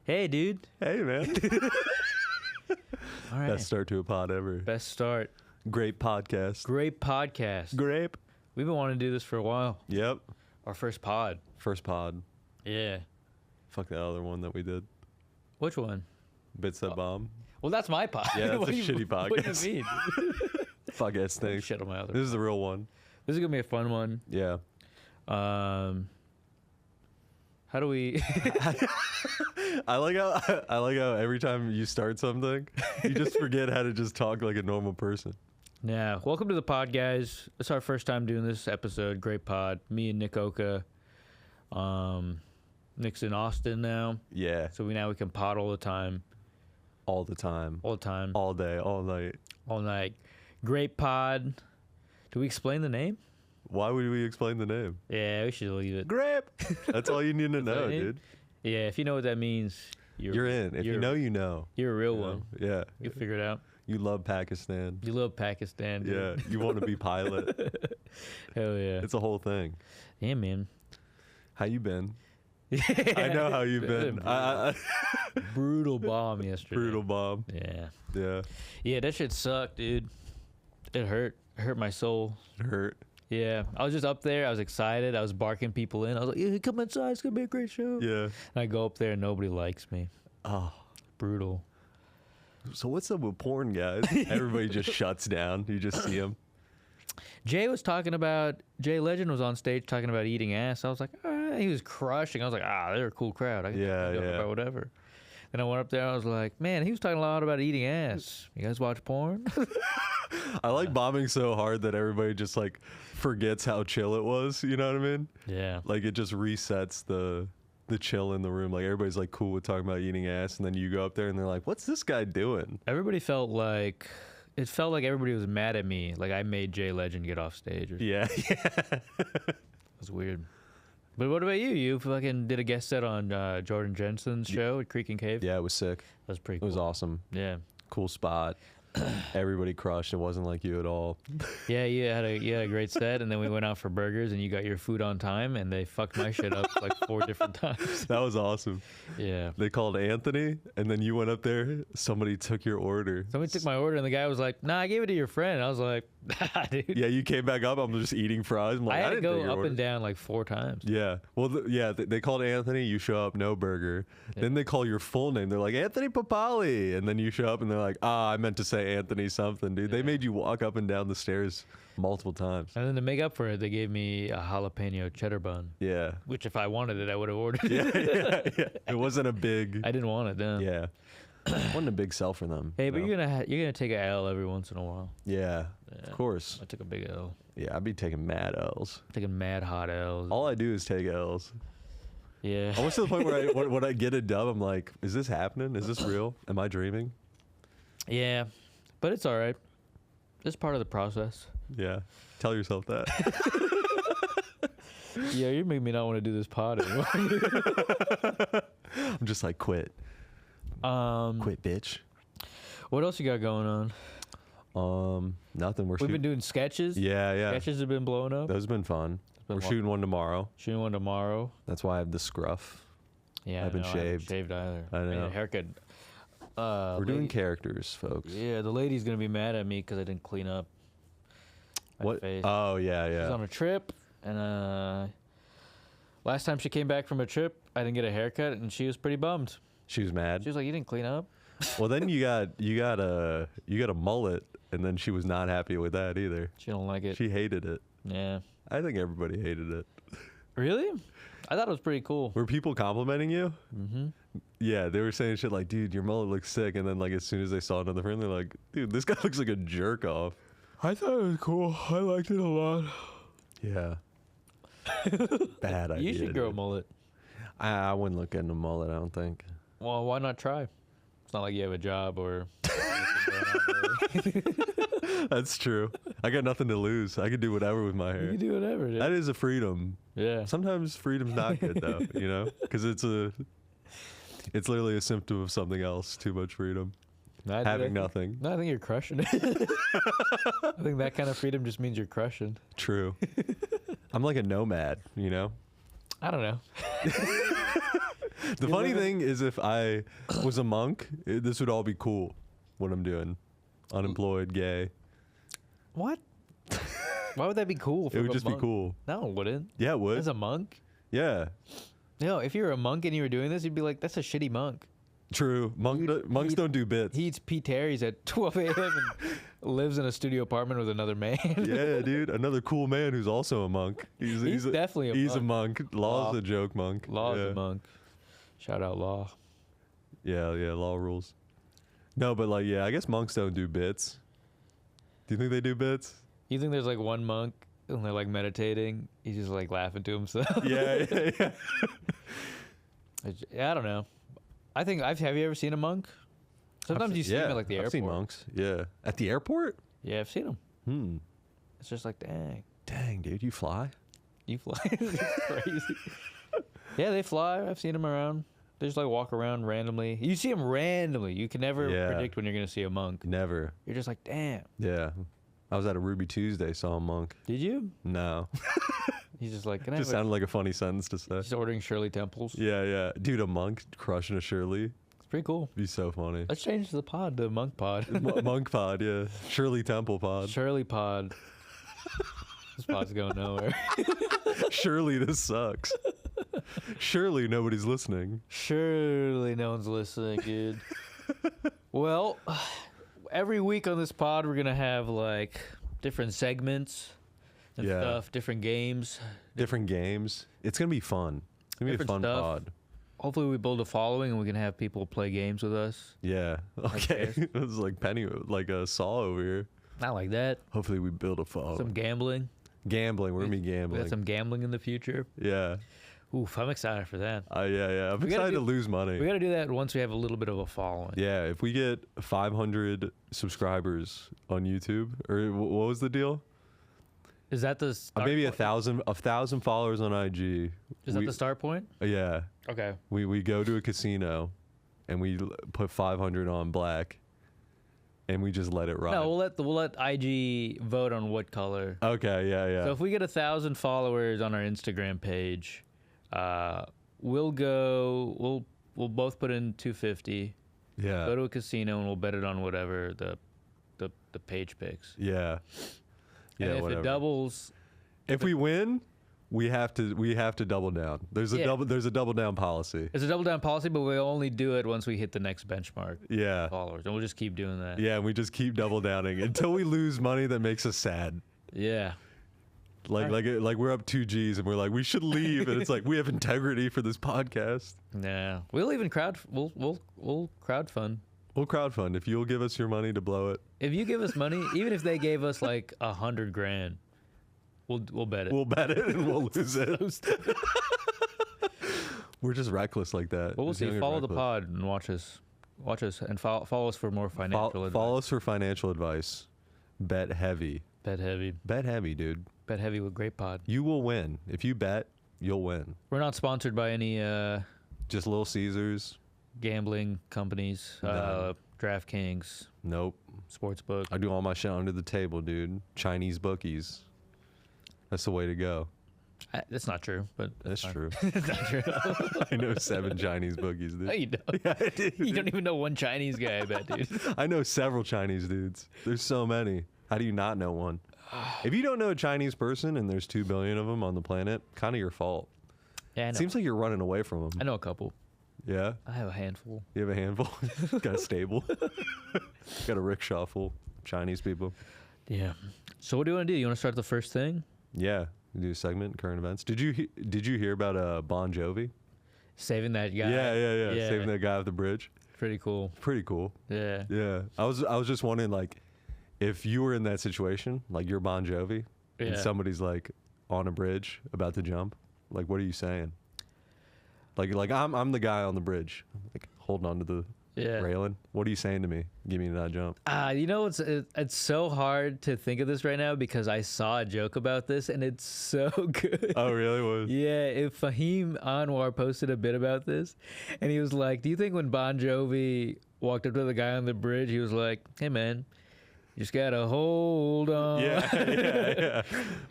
Hey, dude. Hey, man. All right. Best start to a pod ever. Best start. Great podcast. Great podcast. Grape. We've been wanting to do this for a while. Yep. Our first pod. First pod. Yeah. Fuck the other one that we did. Which one? Bits that bomb. Well, that's my pod. Yeah, that's What a do you- shitty podcast. What do you mean? Fuck ass thing. Shit on my other. This is the real one. This is gonna be a fun one. Yeah. How do we? I like how every time you start something, you just forget how to just talk like a normal person. Yeah. Welcome to the pod, guys. It's our first time doing this episode. Grape Pod. Me and Nick Oka. Nick's in Austin now, Yeah. so we can pod all the time, All the time. all day, all night. all night. Grape Pod. Do we explain the name? Why would we explain the name? Yeah, we should leave it. Grape. That's all you need to know, it? dude. Yeah, if you know what that means, You're in. If you know, you know. You're a real You one. know? Yeah. You figure it out. You love Pakistan. You love Pakistan, dude. Yeah. You want to be pilot. Hell yeah. It's a whole thing. Yeah, man. How you been? I know how you've been. Brutal bomb yesterday. Brutal bomb. Yeah. Yeah. Yeah, that shit sucked, dude. It hurt. It hurt my soul. It hurt. Yeah. I was just up there. I was excited. I was barking people in. I was like, yeah, come inside. It's going to be a great show. Yeah. And I go up there and nobody likes me. Oh. Brutal. So what's up with porn, guys? Everybody just shuts down. You just see them. Jay Legend was on stage talking about eating ass. I was like, all right. He was crushing. I was like, they're a cool crowd. I can Yeah, talk yeah. about whatever. Then I went up there. I was like, man, he was talking a lot about eating ass. You guys watch porn? I like bombing so hard that everybody just like forgets how chill it was. You know what I mean? Yeah. Like it just resets the chill in the room. Like everybody's like cool with talking about eating ass, and then you go up there and they're like, "What's this guy doing?" Everybody felt like everybody was mad at me. Like I made Jay Legend get off stage. Yeah. It was weird. But what about you? You fucking did a guest set on Jordan Jensen's show at Creek and Cave. Yeah, it was sick. That was pretty It cool. was awesome. Yeah. Cool spot. Everybody crushed. It wasn't like you at all. Yeah, you had a great set, and then we went out for burgers, and you got your food on time, and they fucked my shit up like 4 different times. That was awesome. Yeah. They called Anthony, and then you went up there. Somebody took your order. Somebody took my order, and the guy was like, "Nah, I gave it to your friend." I was like, "Nah, dude." Yeah, you came back up. I'm just eating fries. I'm like, I had to didn't take go your up order. and down like 4 times. Yeah. Well, they called Anthony. You show up, no burger. Yeah. Then they call your full name. They're like, Anthony Pappaly. And then you show up and they're like, I meant to say Anthony something, dude. They Yeah. made you walk up and down the stairs multiple times. And then to make up for it, they gave me a jalapeno cheddar bun, Yeah. which if I wanted it, I would have ordered. Yeah. Yeah. It wasn't a big. I didn't want it then. Yeah. Wasn't a big sell for them. Hey, but no. you're gonna take a L every once in a while. Yeah. Yeah. Of course. I took a big L. Yeah. I'd be taking mad L's. I'm taking mad hot L's. All I do is take L's. Yeah. Almost to the point where when I get a dub, I'm like, is this happening? Is this real? Am I dreaming? Yeah, but it's all right. It's part of the process. Yeah. Tell yourself that. Yeah, you make me not want to do this pod anymore. I'm just like, quit. Quit, bitch. What else you got going on? Nothing. We've been doing sketches. Yeah, yeah. Sketches have been blowing up. Those have been fun. been We're lo- shooting one tomorrow. Shooting one tomorrow. That's why I have the scruff. Yeah, I haven't know, shaved. I haven't shaved either. I Made a know. haircut. We're doing characters, folks. Yeah, the lady's gonna be mad at me because I didn't clean up my What? face. Oh, yeah, She's yeah. on a trip, and last time she came back from a trip, I didn't get a haircut, and she was pretty bummed. She was mad. She was like, "You didn't clean up." Well, then you got a mullet, and then she was not happy with that either. She don't like it. She hated it. Yeah. I think everybody hated it. Really? I thought it was pretty cool. Were people complimenting you? Mm-hmm. Yeah, they were saying shit like, "Dude, your mullet looks sick," and then like as soon as they saw it on the front, they're like, "Dude, this guy looks like a jerk off." I thought it was cool. I liked it a lot. Yeah. Bad idea. You should grow a dude. mullet. I wouldn't look at a mullet, I don't think. Well, why not try? It's not like you have a job or. That's true. I got nothing to lose. I could do whatever with my You hair. can do whatever, dude. That is a freedom. Yeah. Sometimes freedom's not good though, you know? Because it's literally a symptom of something else. Too much freedom. Having nothing. No, I think you're crushing it. I think that kind of freedom just means you're crushing. True. I'm like a nomad, you know? I don't know. The funny thing is, if I was a monk, this would all be cool. What I'm doing, unemployed, gay. What? Why would that be cool? It would just be cool. No, it wouldn't. Yeah, it would. As a monk? Yeah. No, if you were a monk and you were doing this, you'd be like, that's a shitty monk. True. Monks don't do bits. He eats P. Terry's at 12 a.m. and lives in a studio apartment with another man. Yeah, dude. Another cool man who's also a monk. He's definitely a monk. He's a monk. Law's a joke monk. Law's a monk. Shout out Law. Yeah, Law rules. No, but like, yeah, I guess monks don't do bits. Do you think they do bits? You think there's like one monk and they're like meditating? He's just like laughing to himself. Yeah. I don't know. I think have you ever seen a monk? Sometimes you see them at like the airport. I've seen monks. Yeah. At the airport? Yeah, I've seen them. It's just like, Dang, dude, you fly? You fly. It's crazy. Yeah, they fly. I've seen them around. They just like walk around randomly. You see them randomly. You can never predict when you're going to see a monk. Never. You're just like, damn. Yeah. I was at a Ruby Tuesday, saw a monk. Did you? No. He's just like, can I just sounded like a funny sentence to say. Just ordering Shirley Temples. Yeah. Dude, a monk crushing a Shirley. It's pretty cool. Be so funny. Let's change the pod to Monk Pod. Monk Pod, yeah. Shirley Temple Pod. Shirley Pod. This pod's going nowhere. Surely this sucks. Surely nobody's listening. Surely no one's listening, dude. Well, every week on this pod, we're going to have like different segments and stuff, different games. Different games. It's going to be fun. It's going to be a fun pod. Hopefully we build a following and we can have people play games with us. Yeah. Okay. It was like Penny, like a Saw over here. Not like that. Hopefully we build a following. Some gambling. Gambling. We're going to be gambling. We got some gambling in the future. Yeah. Oof, I'm excited for that. Yeah. I'm excited to lose money. We got to do that once we have a little bit of a following. Yeah, if we get 500 subscribers on YouTube, or what was the deal? Is that the start maybe point? 1,000 followers on IG. Is that the start point? Yeah. Okay. We go to a casino, and we put 500 on black, and we just let it ride. No, we'll let IG vote on what color. Okay. Yeah. So if we get 1,000 followers on our Instagram page, we'll both put in $250. Yeah. Go to a casino and we'll bet it on whatever the page picks. Yeah. Yeah. And if whatever. it doubles, if we win, we have to double down. There's a double down policy. It's a double down policy, but we only do it once we hit the next benchmark. Yeah. Followers, and we'll just keep doing that. Yeah, and we just keep double downing until we lose money that makes us sad. Yeah. Like we're up 2 G's and we're like, we should leave, and it's like, we have integrity for this podcast. Yeah, we'll even we'll crowdfund. We'll crowdfund if you'll give us your money to blow it. If you give us money, even if they gave us like $100,000, we'll bet it. We'll bet it and we'll lose it. We're just reckless like that. But we'll see. Follow the pod and watch us, and follow us for more financial advice. Follow us for financial advice. Bet heavy. Bet heavy. Bet heavy, dude. Bet heavy with Grape Pod. You will win. If you bet, you'll win. We're not sponsored by any just Little Caesars, gambling companies, No. DraftKings, Nope. Sportsbook. I do all my shit under the table, dude. Chinese bookies. That's the way to go. That's not true, but That's true. That's not true. I know 7 Chinese bookies, dude. No, you don't. Yeah, I do. You don't even know one Chinese guy, I bet, dude. I know several Chinese dudes. There's so many. How do you not know one? If you don't know a Chinese person and there's 2 billion of them on the planet, kind of your fault. Yeah, I know. Seems like you're running away from them. I know a couple. Yeah? I have a handful. You have a handful? Got a stable? Got a rickshaw full of Chinese people? Yeah. So what do you want to do? You want to start the first thing? Yeah. We do a segment, current events. Did you hear about Bon Jovi? Saving that guy. Yeah. Saving that guy off the bridge. Pretty cool. Pretty cool. Yeah. Yeah. I was just wondering, like, if you were in that situation, like you're Bon Jovi, and somebody's like on a bridge about to jump, like, what are you saying? Like I'm the guy on the bridge, like holding onto the railing. What are you saying to me? Give me that jump. You know, it's so hard to think of this right now because I saw a joke about this and it's so good. Oh, really? What? Yeah, if Fahim Anwar posted a bit about this, and he was like, do you think when Bon Jovi walked up to the guy on the bridge, he was like, hey, man, you just got to hold on. Yeah.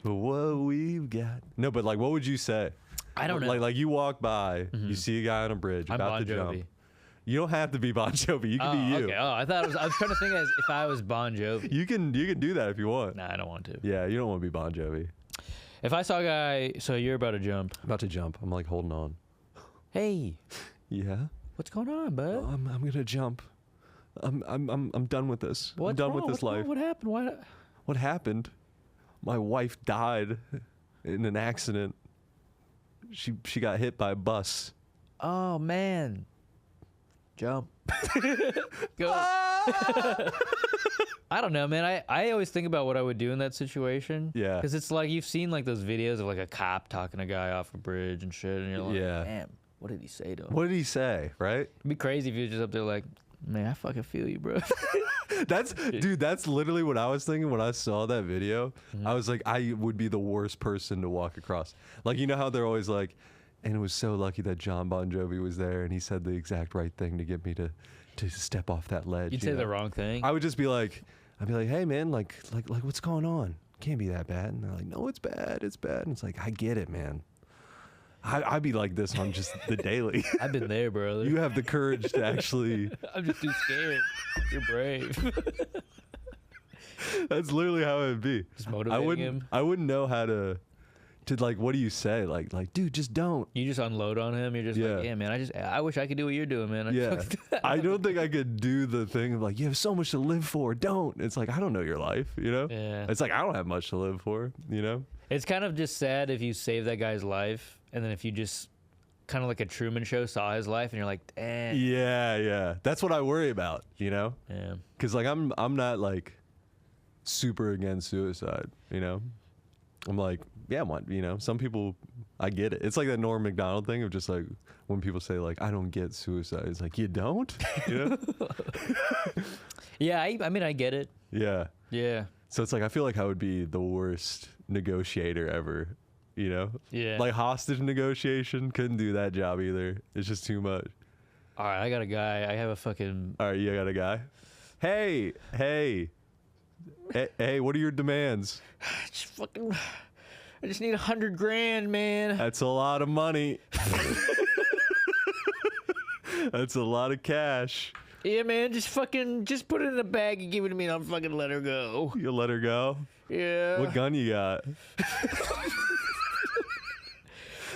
What we've got. No, but like, what would you say? I don't know. Like you walk by, you see a guy on a bridge I'm about Bon to Jovi. jump. You don't have to be Bon Jovi. You can be you. Okay. Oh, I was trying to think as if I was Bon Jovi. You can do that if you want. Nah, I don't want to. Yeah, you don't want to be Bon Jovi. If I saw a guy, so you're about to jump. About to jump. I'm like holding on. Hey, Yeah. what's going on, bud? I'm gonna jump. I'm done with this. What's I'm done wrong? with this What's life. wrong? What happened? What happened? My wife died in an accident. She got hit by a bus. Oh man, jump. Go. I don't know, man. I always think about what I would do in that situation. Yeah. Because it's like you've seen like those videos of like a cop talking a guy off a bridge and shit, and you're like, Yeah. damn, what did he say to him? What did he say? Right? It'd be crazy if you were just up there like, man, I fucking feel you, bro. That's literally what I was thinking when I saw that video. I was like, I would be the worst person to walk across. Like, you know how they're always like, and it was so lucky that John Bon Jovi was there and he said the exact right thing to get me to step off that ledge. You'd say the wrong thing. I would just be like, hey man, like what's going on? Can't be that bad. And they're like, no, it's bad. It's bad. And it's like, I get it, man. I'd be like this on just the daily. I've been there, brother. You have the courage to actually. I'm just too scared. You're brave. That's literally how it would be. Just motivating him. I wouldn't know how to like, what do you say? Like, dude, just don't. You just unload on him. You're just like, yeah, man. I wish I could do what you're doing, man. Yeah. I don't think I could do the thing of like, you have so much to live for. Don't. It's like, I don't know your life, you know? Yeah. It's like, I don't have much to live for, you know? It's kind of just sad if you save that guy's life, and then if you just kind of like a Truman Show saw his life, and you're like, damn. Yeah. That's what I worry about, you know? Yeah. Because like I'm not like super against suicide, you know? I'm like, yeah, you know, some people, I get it. It's like that Norm Macdonald thing of just like when people say like, I don't get suicide. It's like, you don't? You know? Yeah, I mean, I get it. Yeah. Yeah. So it's like, I feel like I would be the worst negotiator ever, you know? Yeah. Like hostage negotiation, couldn't do that job either. It's just too much. All right, I got a guy. I have a fucking. All right, you got a guy? Hey, what are your demands? I just need 100 grand, man. That's a lot of money. That's a lot of cash. Yeah, man, just put it in a bag and give it to me, and I'll fucking let her go. You'll let her go? Yeah. What gun you got?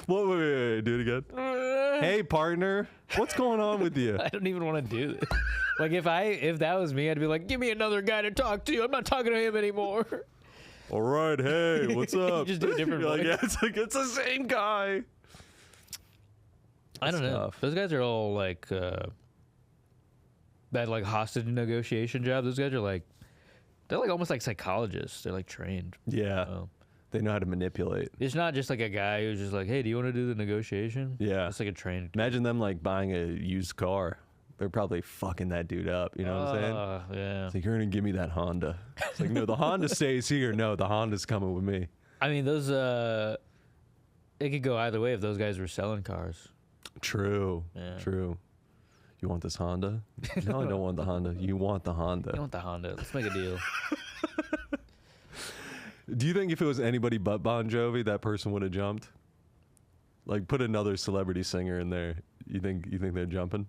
Wait, do it again. Hey, partner, what's going on with you? I don't even want to do this. Like if that was me, I'd be like, give me another guy to talk to. I'm not talking to him anymore. All right, hey, what's up? You just do a different You're voice. like, yeah, it's the same guy. I don't know. Tough. Those guys are all like that like hostage negotiation job. Those guys are they're like almost like psychologists. They're like trained. Yeah, So, they know how to manipulate. it's not just like a guy who's just like, hey, do you want to do the negotiation? Yeah. It's like a trained. Imagine them like buying a used car. They're probably fucking that dude up. You know what I'm saying? Yeah. It's like, you're going to give me that Honda. It's like, no, the Honda stays here. No, the Honda's coming with me. I mean, those it could go either way if those guys were selling cars. True. Yeah. True. You want this Honda? No, I don't want the Honda. You want the Honda. You want the Honda? Let's make a deal. Do you think if it was anybody but Bon Jovi, that person would have jumped? Like, put another celebrity singer in there. You think they're jumping?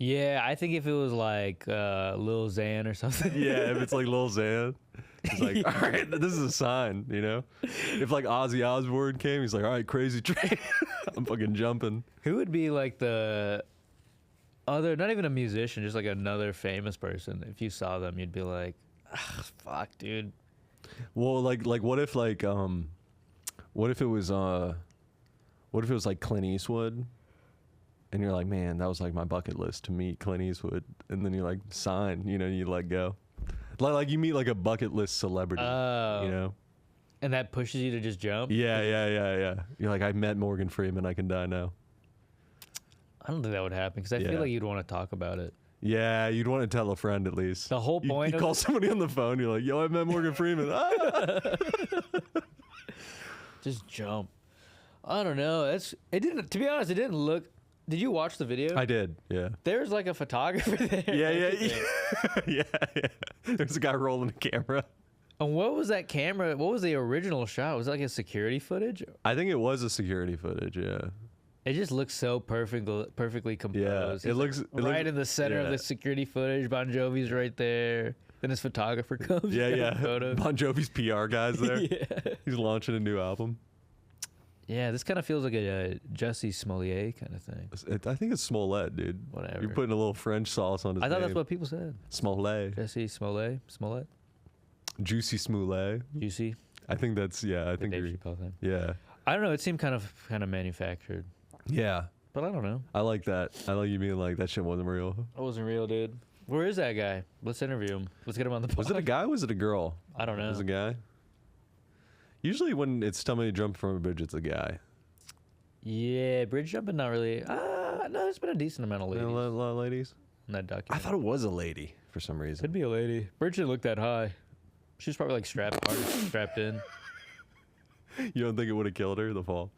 Yeah, I think if it was like Lil Xan or something. Yeah, if it's like Lil Xan, he's like, all right, this is a sign, you know? If like Ozzy Osbourne came, he's like, all right, Crazy Train, I'm fucking jumping. Who would be like the other, not even a musician, just like another famous person? If you saw them, you'd be like, fuck, dude. Well, like what if like what if it was like Clint Eastwood? And you're like, man, that was like my bucket list to meet Clint Eastwood. And then you like sign, you know, you let go. Like you meet like a bucket list celebrity, you know? And that pushes you to just jump? Yeah. You're like, I met Morgan Freeman, I can die now. I don't think that would happen because I Yeah. feel like you'd want to talk about it. Yeah, you'd want to tell a friend at least. The whole point You of call somebody on the phone, you're like, yo, I met Morgan Freeman. Ah! Just jump. I don't know. To be honest, it didn't look. Did you watch the video? I did, yeah. There's like a photographer there. Yeah. There's a guy rolling a camera. And what was that camera? What was the original shot? Was it like a security footage? I think it was a security footage. Yeah. It just looks so perfectly composed. Yeah, He's right in the center of the security footage. Bon Jovi's right there. Then his photographer comes. Yeah. Bon Jovi's PR guy's there. Yeah. He's launching a new album. Yeah, this kind of feels like a Jussie Smollett kind of thing. I think it's Smollett, dude. Whatever. You're putting a little French sauce on his I thought name. that's what people said. Smollett. Jussie Smollett. Juicy Smollett. Juicy. I think that's, I think Dave you're, Chappelle thing. yeah. I don't know. It seemed kind of manufactured. Yeah. But I don't know. I like that. I like you being like, that shit wasn't real. It wasn't real, dude. Where is that guy? Let's interview him. Let's get him on the pod. Was it a guy or was it a girl? I don't know. It was a guy? Usually when it's somebody jumping from a bridge, it's a guy. Yeah, bridge jumping, not really. No, there's been a decent amount of ladies. A lot of ladies? In that documentary. I thought it was a lady for some reason. Could be a lady. Bridge didn't look that high. She was probably like strapped in. You don't think it would have killed her, the fall?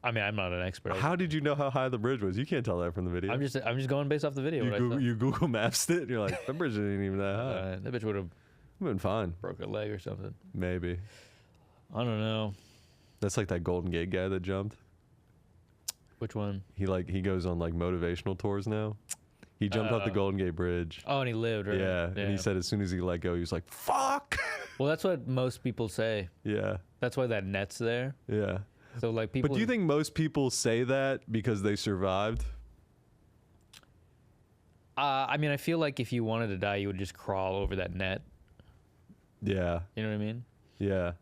I mean, I'm not an expert. How did you know how high the bridge was? You can't tell that from the video. I'm just going based off the video. You Google Maps it, and you're like, that bridge isn't even that high. That bitch would have been fine. Broke a leg or something. Maybe. I don't know. That's like that Golden Gate guy that jumped. Which one? He goes on like motivational tours now. He jumped off the Golden Gate Bridge. Oh, and he lived, right? Yeah, and he said as soon as he let go, he was like, fuck! Well, that's what most people say. Yeah. That's why that net's there. Yeah. So, like, people... But do you think most people say that because they survived? I mean, I feel like if you wanted to die, you would just crawl over that net. Yeah. You know what I mean? Yeah.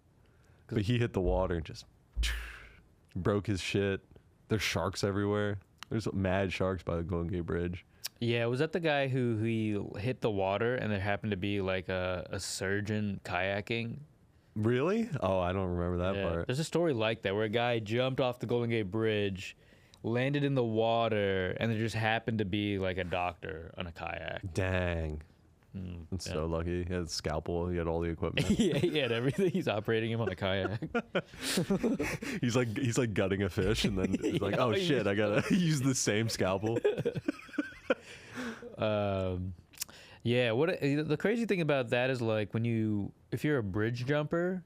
But he hit the water and just broke his shit. There's sharks everywhere. There's mad sharks by the Golden Gate Bridge. Yeah, was that the guy who he hit the water and there happened to be like a surgeon kayaking? Really? Oh, I don't remember that part. There's a story like that where a guy jumped off the Golden Gate Bridge, landed in the water, and there just happened to be like a doctor on a kayak. Dang. That's so lucky. He had a scalpel. He had all the equipment. Yeah, he had everything. He's operating him on a kayak. he's like gutting a fish, and then he's like, "Oh shit, I gotta use the same scalpel." Yeah. The crazy thing about that is like if you're a bridge jumper,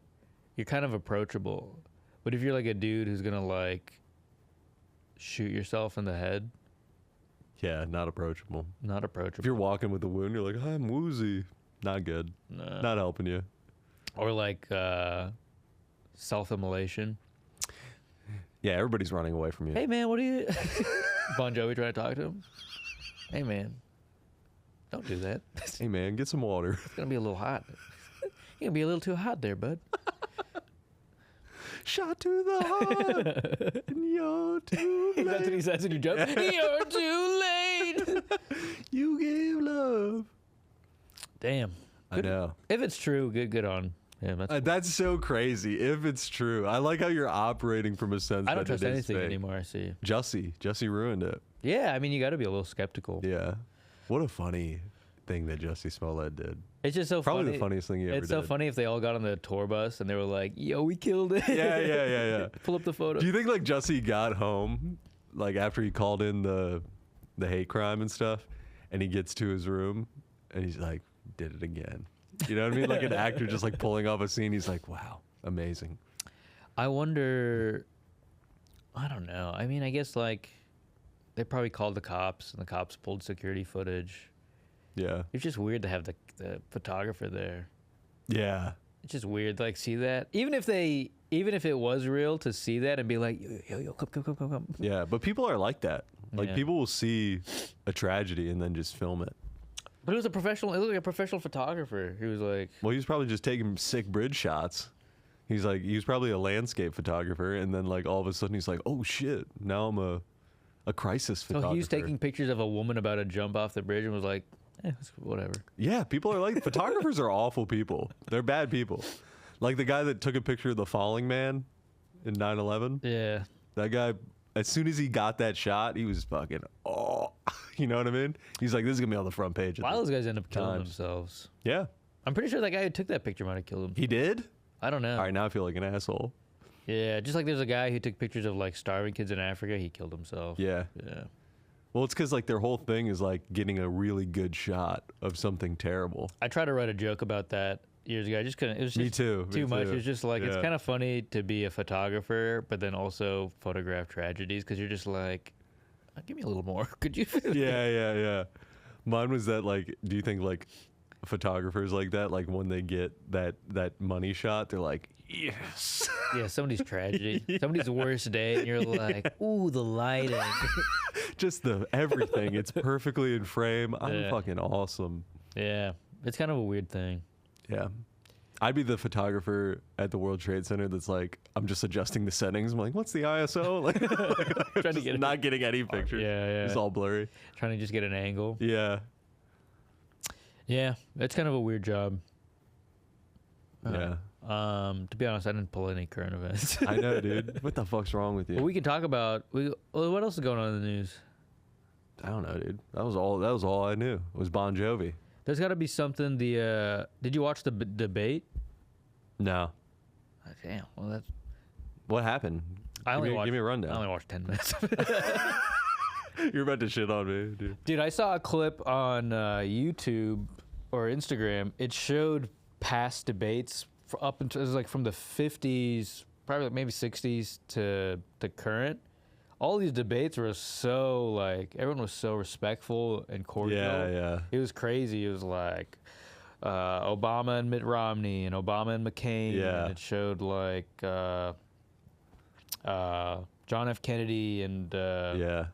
you're kind of approachable, but if you're like a dude who's gonna like shoot yourself in the head. Yeah, not approachable. Not approachable. If you're walking with a wound, you're like, I'm woozy. Not good. Nah. Not helping you. Or like self-immolation. Yeah, everybody's running away from you. Hey, man, what are you... Bon Jovi trying to talk to him? Hey, man, don't do that. Hey, man, get some water. It's going to be a little hot. You're going to be a little too hot there, bud. Shot to the heart, and you're too late. That's what he says when you jump. You're too late. You gave love. Damn. I know. If it's true, good on him. That's so crazy. If it's true, I like how you're operating from a sense. I don't that trust it is anything fake. anymore. I see. Jussie ruined it. Yeah, I mean, you got to be a little skeptical. Yeah. What a funny thing that Jussie Smollett did. It's just so Probably funny. the funniest thing he ever did. It's so funny if they all got on the tour bus and they were like, yo, we killed it. Yeah. Pull up the photo. Do you think like Jussie got home, like after he called in the hate crime and stuff, and he gets to his room and he's like, did it again. You know what I mean? Like an actor just like pulling off a scene. He's like, wow, amazing. I wonder, I don't know. I mean, I guess like they probably called the cops and the cops pulled security footage. Yeah. It's just weird to have the photographer there. Yeah. It's just weird to like see that. Even if it was real, to see that and be like, yo, come. Yeah, but people are like that. Like people will see a tragedy and then just film it. But it was a professional. It looked like a professional photographer. He was like, well, he was probably just taking sick bridge shots. He was probably a landscape photographer, and then like all of a sudden he's like, oh shit, now I'm a crisis photographer. So he was taking pictures of a woman about to jump off the bridge and was like, whatever. Yeah, people are like, photographers are awful people. They're bad people. Like the guy that took a picture of the falling man in 9/11. Yeah. That guy, as soon as he got that shot, he was fucking, you know what I mean? He's like, this is going to be on the front page. A lot of those guys end up killing themselves. Yeah. I'm pretty sure that guy who took that picture might have killed him. He did? I don't know. All right, now I feel like an asshole. Yeah, just like there's a guy who took pictures of like starving kids in Africa. He killed himself. Yeah. Yeah. Well, it's because like their whole thing is like getting a really good shot of something terrible. I try to write a joke about that. years ago. I just couldn't. It was just Me too. too much. It was just like, it's Yeah. kind of funny to be a photographer, but then also photograph tragedies because you're just like, give me a little more. Could you? Yeah. Mine was that, like, do you think, like, photographers like that, like, when they get that money shot, they're like, yes. Yeah, somebody's tragedy, somebody's worst day, and you're like, ooh, the lighting. Just the everything. It's perfectly in frame. I'm Yeah. fucking awesome. Yeah, it's kind of a weird thing. Yeah. I'd be the photographer at the World Trade Center that's like, I'm just adjusting the settings. I'm like, what's the ISO? Like, Trying to get not getting any pictures. Yeah. It's all blurry. Trying to just get an angle. Yeah. Yeah, it's kind of a weird job. Yeah. To be honest, I didn't pull any current events. I know, dude. What the fuck's wrong with you? Well, we can talk about what else is going on in the news. I don't know, dude. That was all I knew. It was Bon Jovi. There's got to be something. Did you watch the debate? No. Damn. Well, that's. What happened? Give me a rundown. I only watched 10 minutes. You're about to shit on me, dude. Dude, I saw a clip on YouTube or Instagram. It showed past debates up until, it was like from the 50s, probably maybe 60s to current. All these debates were so, like, everyone was so respectful and cordial. Yeah. It was crazy. It was like Obama and Mitt Romney and Obama and McCain. Yeah. And it showed like John F. Kennedy and Yeah.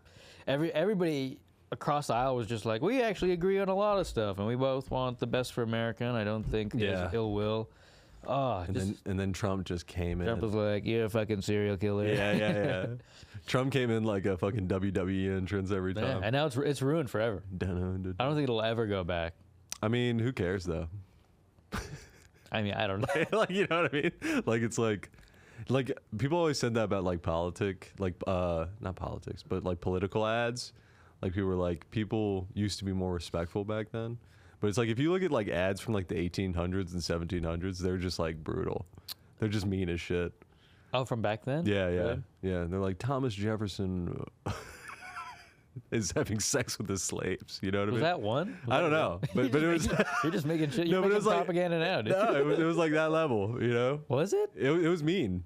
everybody across the aisle was just like, we actually agree on a lot of stuff, and we both want the best for America, and I don't think there's ill will. Oh, And then Trump just came in. Trump was like, you're a fucking serial killer. Yeah. Trump came in like a fucking WWE entrance every Yeah, time. and now it's ruined forever. I Dun-dun. don't think it'll ever go back. I mean, who cares though? I mean, I don't know. Like, you know what I mean? Like, it's like people always said that about like not politics, but like political ads. Like, people were like, people used to be more respectful back then. But it's like, if you look at like ads from like the 1800s and 1700s, they're just like brutal. They're just mean as shit. Oh, from back then? Yeah. Really? Yeah. And they're like, Thomas Jefferson is having sex with his slaves. You know what I mean? Was that one? I don't know. But it was. You're just making shit. No, You're but it making was like- propaganda now, dude. No, it was like that level, you know? Was it? It was mean.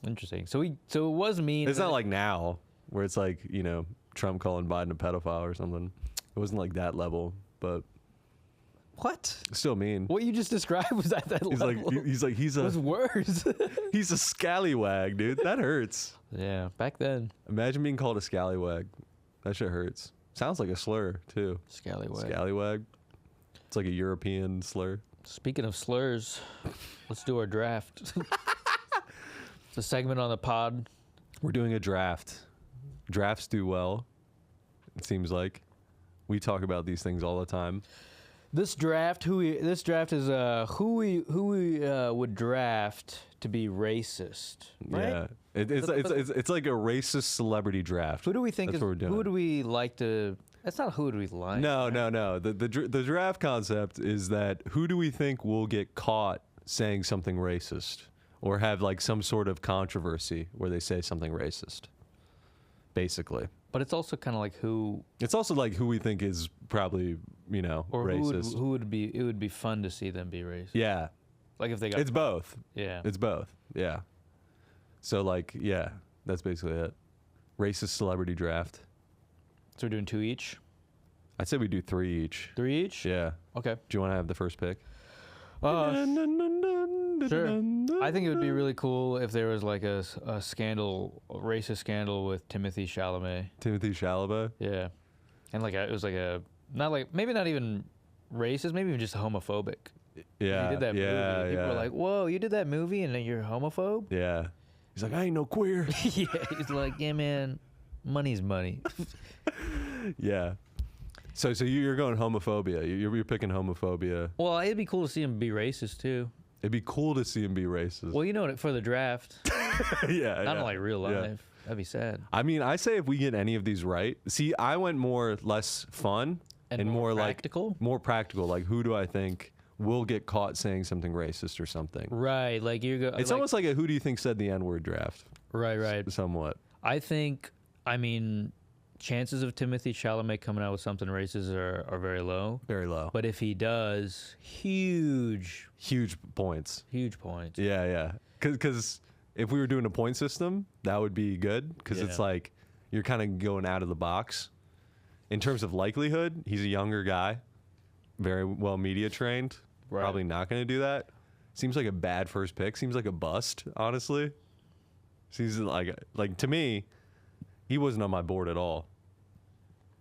Interesting. So it was mean. It's not like now where it's like, you know, Trump calling Biden a pedophile or something. It wasn't like that level, but What? still mean. What you just described was at that He's level. he's It was a worse. he's a scallywag, dude. That hurts. Yeah, back then. Imagine being called a scallywag. That shit hurts. Sounds like a slur too. Scallywag. Scallywag. It's like a European slur. Speaking of slurs, let's do our draft. It's a segment on the pod. We're doing a draft. Drafts do well. It seems like we talk about these things all the time. This draft is who we would draft to be racist, right? Yeah, it's like a racist celebrity draft. Who do we think That's is? what we're doing. Who do we like to? That's not who do we like. No. The draft concept is that who do we think will get caught saying something racist or have like some sort of controversy where they say something racist, basically. But it's also kind of like who, It's also like who we think is probably, you know, or racist. who would be. It would be fun to see them be racist. Yeah, Like if they got. it's both. Yeah. It's both. Yeah. So like, yeah, that's basically it. Racist celebrity draft. So we're doing 2 each. I'd say we do 3 each. 3 each. Yeah. Okay. Do you want to have the first pick? Sure. I think it would be really cool if there was like a scandal, a racist scandal with Timothy Chalamet. Timothy Chalamet. Yeah, and like it was like maybe not even racist, maybe even just homophobic. Yeah. He did that movie. People were like, "Whoa, you did that movie and then you're homophobe?" Yeah. He's like, I ain't no queer. Yeah, he's like, "Yeah, man, money's money." Yeah. So you're going homophobia. You're picking homophobia. Well, it'd be cool to see him be racist too. It'd be cool to see him be racist. Well, you know, for the draft, yeah. not in like real life. Yeah. That'd be sad. I mean, I say if we get any of these right. See, I went less fun And more practical? like more practical. Like, who do I think will get caught saying something racist or something? Right, like It's almost like a who do you think said the N-word draft. right. Somewhat. I think, I mean, chances of Timothy Chalamet coming out with something racist are very low. Very low. But if he does, huge points. Huge points. Yeah. Because if we were doing a point system, that would be good. Because it's like you're kind of going out of the box. In terms of likelihood, he's a younger guy, very well media trained. Right. Probably not going to do that. Seems like a bad first pick. Seems like a bust, honestly. Seems like to me, he wasn't on my board at all.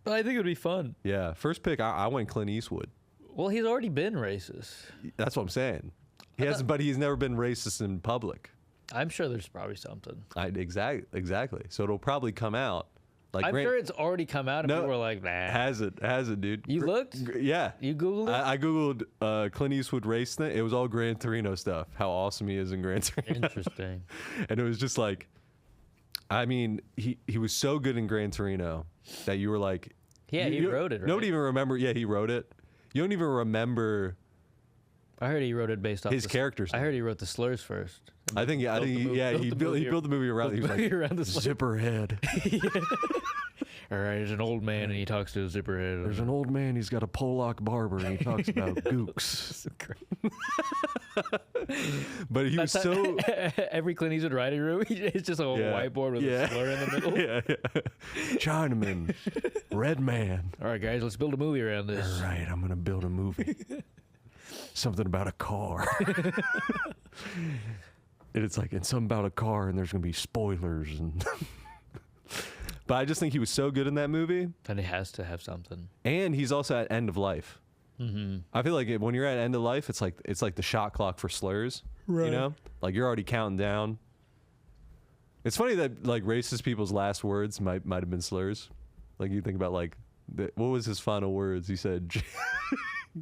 I think it would be fun. Yeah. First pick, I went Clint Eastwood. Well, he's already been racist. That's what I'm saying. He hasn't, but he's never been racist in public. I'm sure there's probably something. Exactly. So it'll probably come out. Like I'm sure it's already come out and people were like, nah. Has it, dude. You looked? Yeah. You Googled it? I Googled Clint Eastwood race thing. It was all Gran Torino stuff. How awesome he is in Gran Torino. Interesting. And it was just like, I mean, he was so good in Gran Torino that you were like... Yeah, he wrote it, right? Nobody even remember... Yeah, he wrote it. You don't even remember... I heard he wrote it based off his characters. I heard he wrote the slurs first. I think he built the movie around. He was like around the zipper head. All right, there's an old man and he talks to a zipper head. There's an old man. He's got a Pollock barber and he talks about gooks. But he was so. Every Clint Eastwood writing room, it's just a whiteboard with a slur in the middle. Yeah. Chinaman, red man. All right, guys, let's build a movie around this. All right, I'm gonna build a movie. Something about a car. And it's like, and something about a car, and there's going to be spoilers. And but I just think he was so good in that movie. And he has to have something. And he's also at end of life. Mm-hmm. I feel like when you're at end of life, it's like the shot clock for slurs. Right. You know? Like you're already counting down. It's funny that like racist people's last words might have been slurs. Like you think about like, what was his final words? He said...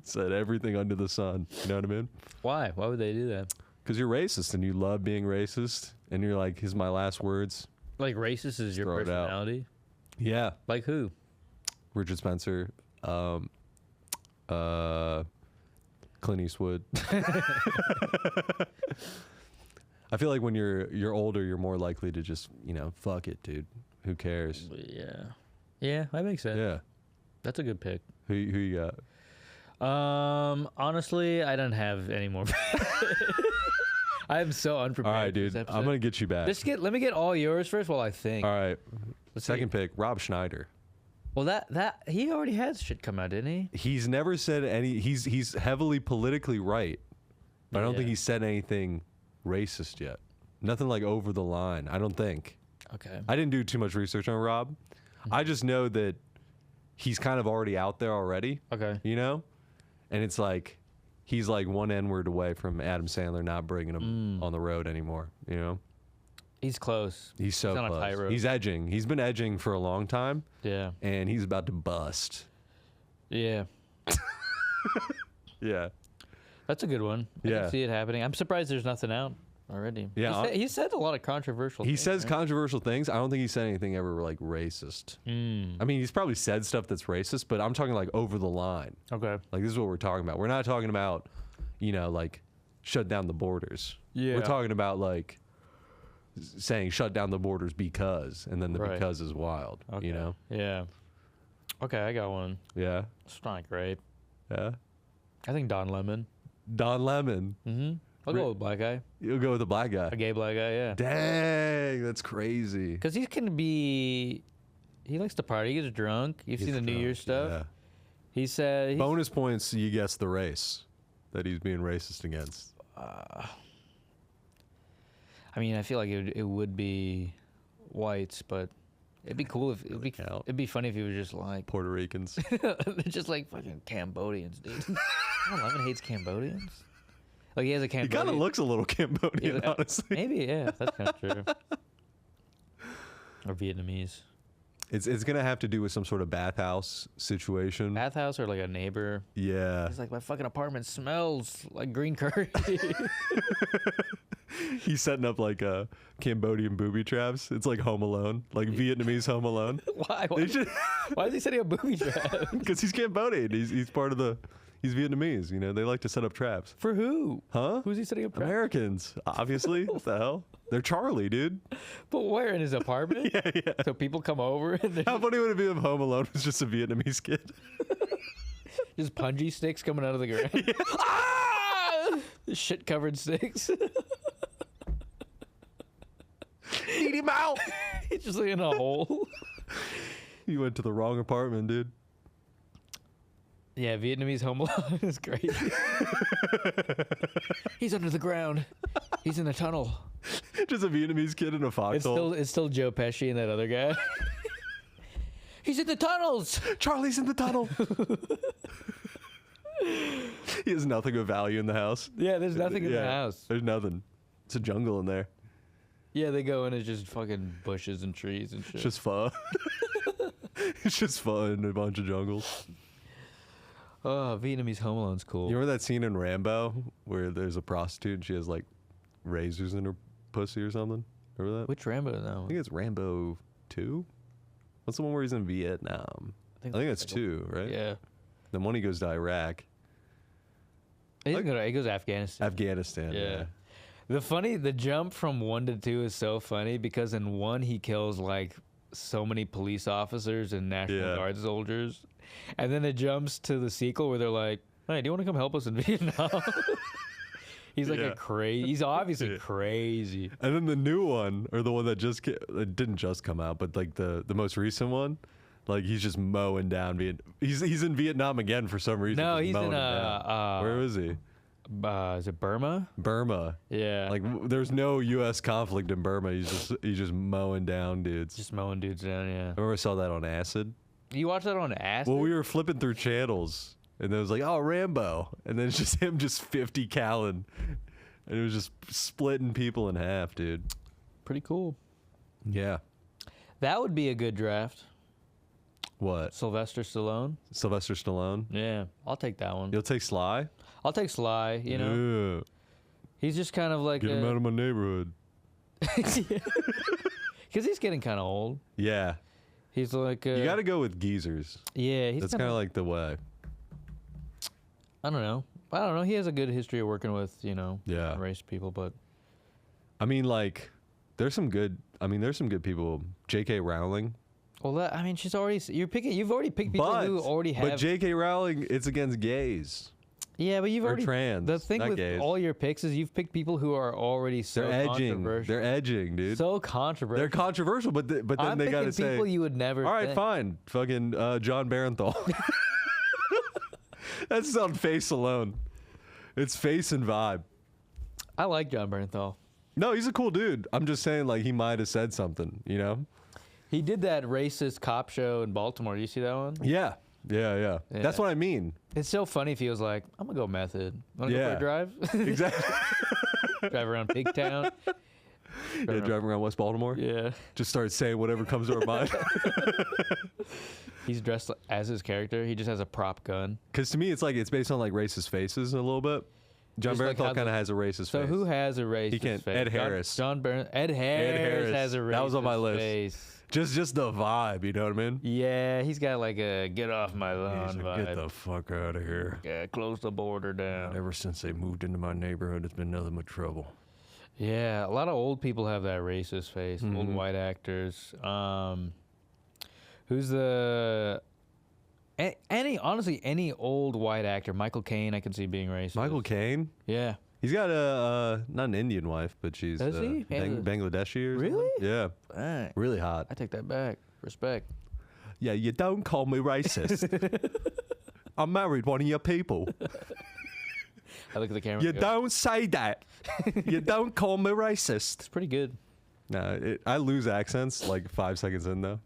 said everything under the sun. You know what I mean? Why? Why would they do that? Because you're racist and you love being racist. And you're like, here's my last words. Like racist is your personality? Yeah. Like who? Richard Spencer. Clint Eastwood. I feel like when you're older, you're more likely to just, fuck it, dude. Who cares? Yeah. Yeah, that makes sense. Yeah. That's a good pick. Who you got? Honestly, I don't have any more. I am so unprepared. All right, dude. I'm gonna get you back. Let me get all yours first while I think. All right. Second pick, Rob Schneider. Well, that he already has shit come out, didn't he? He's never said any. He's heavily politically right, but I don't think he said anything racist yet. Nothing like over the line. I don't think. Okay. I didn't do too much research on Rob. Mm-hmm. I just know that he's kind of already out there already. Okay. And it's like, he's like one N-word away from Adam Sandler not bringing him on the road anymore, He's close. He's so on close. A tightrope. He's edging. He's been edging for a long time. Yeah. And he's about to bust. Yeah. Yeah. That's a good one. I can see it happening. I'm surprised there's nothing out already. Yeah. He said a lot of controversial things. He says controversial things. I don't think he said anything ever like racist. I mean, he's probably said stuff that's racist, but I'm talking like over the line. Okay. Like this is what we're talking about. We're not talking about, like shut down the borders. Yeah. We're talking about like saying shut down the borders because, and then the because is wild, Okay. Yeah. Okay, I got one. Yeah. It's not great. Yeah. I think Don Lemon. Don Lemon. Mm-hmm. I'll go with black guy. You'll go with the black guy. A gay black guy, yeah. Dang, that's crazy. Because he likes to party. He gets drunk. You've seen the New Year's stuff. Yeah. He said... Bonus points, you guess the race that he's being racist against. I mean, I feel like it would be whites, but it'd be cool if... It'd be funny if he was just like... Puerto Ricans. Just like fucking Cambodians, dude. Don Lemon hates Cambodians. Like he has a Cambodian. He kind of looks a little Cambodian, honestly. Maybe, yeah, that's kind of true. Or Vietnamese. It's gonna have to do with some sort of bathhouse situation. Bathhouse or like a neighbor. Yeah. He's like, my fucking apartment smells like green curry. He's setting up like Cambodian booby traps. It's like Home Alone, like Vietnamese Home Alone. Why? Why is he setting up booby traps? Because he's Cambodian. He's part of the. He's Vietnamese. You know, they like to set up traps. For who? Huh? Who's he setting up traps? Americans, obviously. What the hell? They're Charlie, dude. But where? In his apartment? Yeah. So people come over and How funny would it be if Home Alone was just a Vietnamese kid? just punji sticks coming out of the ground. Yeah. Ah! Shit covered sticks. Eat him out. He's just like in a hole. You went to the wrong apartment, dude. Yeah, Vietnamese Home Alone is great. He's under the ground. He's in a tunnel. Just a Vietnamese kid in a foxhole. It's still Joe Pesci and that other guy. He's in the tunnels. Charlie's in the tunnel. He has nothing of value in the house. Yeah, there's nothing in the house. There's nothing. It's a jungle in there. Yeah, they go in, it's just fucking bushes and trees and shit. It's just fun. It's just fun in a bunch of jungles. Oh, Vietnamese Home Alone's cool. You remember that scene in Rambo where there's a prostitute and she has like razors in her pussy or something? Remember that? Which Rambo now? I think it's Rambo 2. What's the one where he's in Vietnam? I think that's 2, right? Yeah. Then one he goes to Iraq. He goes to Afghanistan. Afghanistan, yeah. The jump from 1 to 2 is so funny because in 1 he kills like so many police officers and National Guard soldiers. And then it jumps to the sequel where they're like, hey, do you want to come help us in Vietnam? He's like he's obviously crazy. And then the new one, or the one that it didn't just come out, but like the most recent one, like he's just mowing down he's in Vietnam again for some reason. No, he's in where is he? Is it Burma? Burma. Yeah. Like there's no U.S. conflict in Burma. He's just mowing down dudes. Just mowing dudes down. Yeah. I remember I saw that on Acid. You watched that on Acid? Well, we were flipping through channels, and it was like, oh, Rambo, and then it's just him, just 50 calen, and it was just splitting people in half, dude. Pretty cool. Yeah. That would be a good draft. What? Sylvester Stallone. Sylvester Stallone. Yeah, I'll take that one. You'll take Sly. I'll take Sly. You know, he's just kind of like get him out of my neighborhood. Because he's getting kind of old. Yeah. He's like you got to go with geezers. Yeah, that's kind of like the way. I don't know. He has a good history of working with race people, but I mean, like, there's some good people. J.K. Rowling. Well, she's already. You've already picked people who already have. But J.K. Rowling, it's against gays. Yeah, but you've already trans. The thing with gays. all your picks is you've picked people who are already so controversial. They're edging, dude. So controversial. They're controversial, but then they gotta say people you would never. All right, fine. Fucking John Barenthal. That's on face alone. It's face and vibe. I like John Barenthal. No, he's a cool dude. I'm just saying, like, he might have said something, you know? He did that racist cop show in Baltimore. Do you see that one? Yeah. That's what I mean. It's so funny if he was like, I'm going to go method. Want to go for a drive? Exactly. Drive around Pigtown. Driving around West Baltimore. Yeah. Just start saying whatever comes to our mind. He's dressed as his character. He just has a prop gun. Because to me, it's based on like racist faces a little bit. John Barenthal kind of has a racist face. So who has a racist he can't, face? Ed Harris. Ed Harris has a racist face. That was on my list. Just the vibe, you know what I mean? Yeah, he's got like a get off my lawn vibe. Get the fuck out of here. Yeah, close the border down. Ever since they moved into my neighborhood, it's been nothing but trouble. Yeah, a lot of old people have that racist face. Old white actors. Who's the... any old white actor. Michael Caine, I can see being racist. Michael Caine? Yeah. He's got not an Indian wife, but she's Bangladeshi or really? Something. Yeah. Right. Really hot. I take that back. Respect. Yeah, you don't call me racist. I married one of your people. I look at the camera. You don't say that. You don't call me racist. It's pretty good. Nah, I lose accents like 5 seconds in though.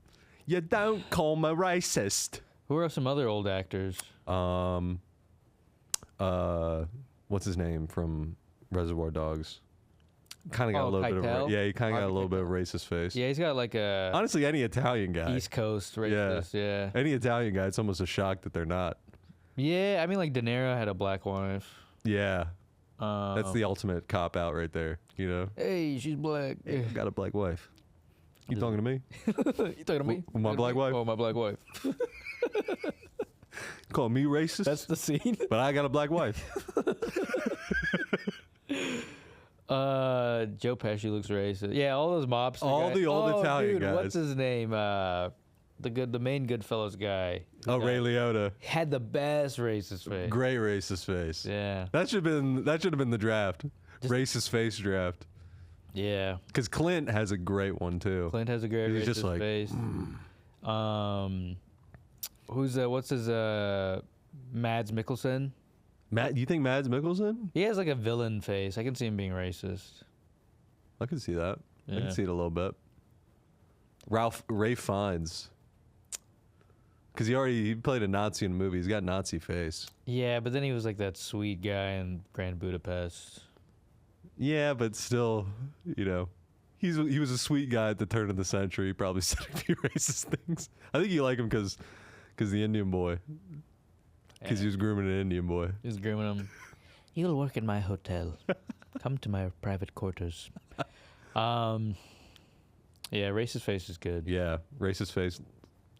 You don't call me racist. Who are some other old actors? What's his name from Reservoir Dogs? Kind of got a little bit of he kind of got a little bit of racist face. Yeah, he's got like a honestly any Italian guy. East Coast racist. Yeah. Any Italian guy, it's almost a shock that they're not. Yeah, I mean like De Niro had a black wife. Yeah. That's the ultimate cop out right there. You know. Hey, she's black. Hey, I got a black wife. You talking to me? You talking to me? My black wife? Oh, my black wife. Call me racist, That's the scene. but I got a black wife. Joe Pesci looks racist. Yeah, all those mobsters. All guys. the old Italian guys. What's his name? The main Goodfellas guy. Oh, Ray Liotta. Had the best racist face. Great racist face. Yeah. That should have been the draft. Racist face draft. Yeah. Because Clint has a great one too. Clint has a great He's racist just like, face. What's his Mads Mikkelsen? Matt, you think Mads Mikkelsen? He has like a villain face. I can see him being racist. I can see that. I Yeah. can see it a little bit. Ray Fiennes. Because he played a Nazi in a movie. He's got Nazi face. Yeah, but then he was like that sweet guy in Grand Budapest. Yeah, but still, you know, he was a sweet guy at the turn of the century. He probably said a few racist things. I think you like him because the Indian boy. Because he was grooming an Indian boy. He was grooming him. You'll work in my hotel. Come to my private quarters. Yeah, racist face is good. Yeah, racist face.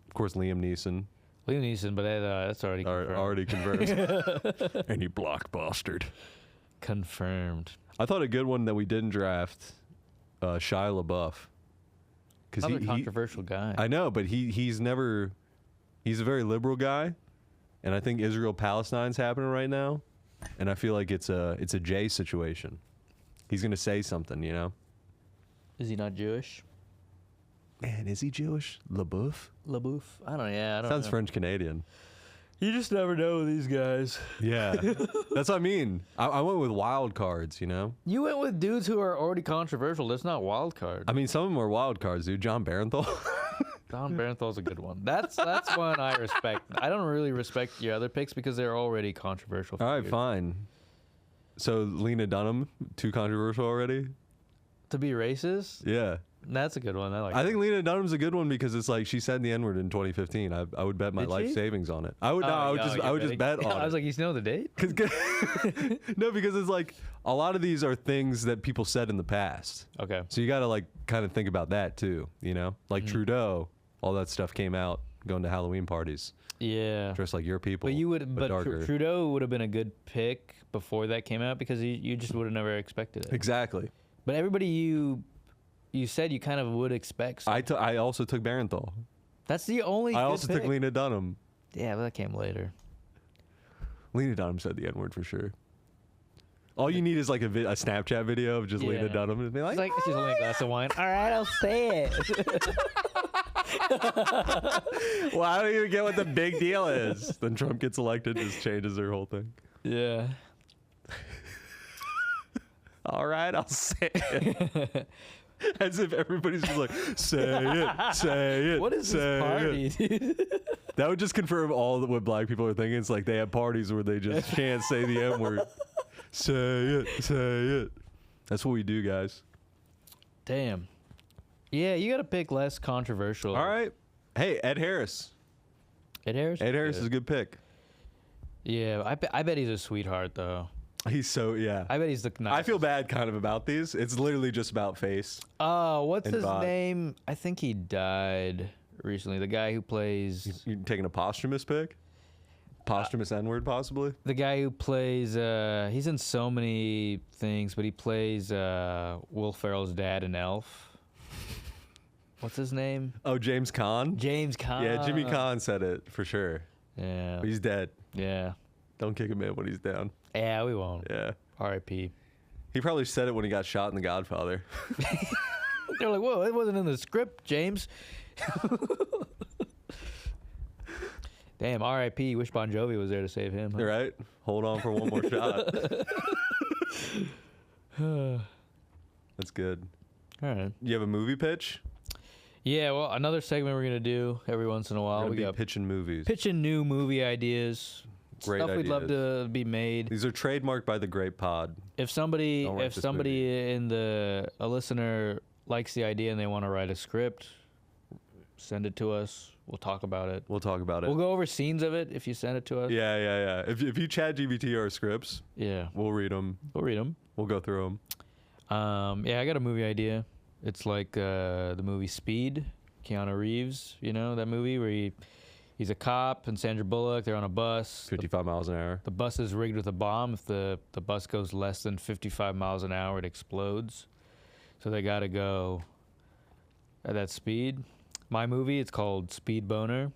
Of course, Liam Neeson. Liam Neeson, but that's already confirmed. Already confirmed. And he blockbustered. Confirmed. I thought a good one that we didn't draft, Shia LaBeouf. Another controversial guy. I know, but he's a very liberal guy, and I think Israel-Palestine's happening right now, and I feel like it's a Jay situation. He's gonna say something, you know. Is he not Jewish? Man, is he Jewish? LaBeouf? LaBeouf? I don't know. Sounds French Canadian. You just never know with these guys. Yeah, that's what I mean. I went with wild cards, you know. You went with dudes who are already controversial. That's not wild card. I mean, some of them are wild cards, dude. John Barenthal. John Barenthal's a good one. That's one I respect. I don't really respect your other picks because they're already controversial. All right, figures. fine. So Lena Dunham, too controversial already? To be racist? Yeah. That's a good one. I think Lena Dunham's a good one because it's like she said the N-word in 2015. I would bet my Did life she? savings on it. I would just bet on it. I was like, you know the date? No, because it's like a lot of these are things that people said in the past. Okay. So you got to like kind of think about that too, you know? Like Trudeau, all that stuff came out going to Halloween parties. Yeah. Dressed like your people. But darker. Trudeau would have been a good pick before that came out because you just would have never expected it. Exactly. But everybody you said you kind of would expect. So. I also took Barenthal. That's the only. I good also pick. took Lena Dunham. Yeah, but that came later. Lena Dunham said the N-word for sure. All you need is like a Snapchat video of just Lena Dunham and be like, She's holding a glass of wine. All right, I'll say it. well, I don't even get what the big deal is. Then Trump gets elected, just changes their whole thing. Yeah. All right, I'll say it. As if everybody's just like, say it. What is this party, dude? That would just confirm all what black people are thinking. It's like they have parties where they just can't say the N word. Say it. That's what we do, guys. Damn. Yeah, you got to pick less controversial. All right. Hey, Ed Harris. Ed Harris? Ed Harris is a good pick. Yeah, I bet he's a sweetheart, though. He's so, yeah. I bet he's the nicest. I feel bad kind of about these. It's literally just about face. What's his vibe. name? I think he died recently. The guy who plays... You taking a posthumous pick? Posthumous N-word, possibly? The guy who plays... he's in so many things, but he plays Will Ferrell's dad in Elf. What's his name? Oh, James Caan? James Caan. Yeah, Jimmy Caan said it, for sure. Yeah. But he's dead. Yeah. Don't kick him in when he's down. Yeah, we won't. Yeah. R.I.P. He probably said it when he got shot in The Godfather. They're like, whoa, it wasn't in the script, James. Damn, R.I.P. Wish Bon Jovi was there to save him. Huh? You're right. Hold on for one more shot. That's good. All right. You have a movie pitch? Yeah, well, another segment we're going to do every once in a while. We got pitching movies. Pitching new movie ideas. Great stuff ideas. we'd love to be made. These are trademarked by the Grape Pod. If somebody Don't write this movie. a listener likes the idea and they want to write a script, send it to us. We'll talk about it. We'll talk about it. We'll go over scenes of it if you send it to us. Yeah. If you chat GBT our scripts, Yeah. we'll read them. We'll read them. We'll go through them. Yeah, I got a movie idea. It's like the movie Speed, Keanu Reeves. You know that movie where He's a cop and Sandra Bullock. They're on a bus. 55 miles an hour. The bus is rigged with a bomb. If the bus goes less than 55 miles an hour, it explodes. So they got to go at that speed. My movie, it's called Speed Boner.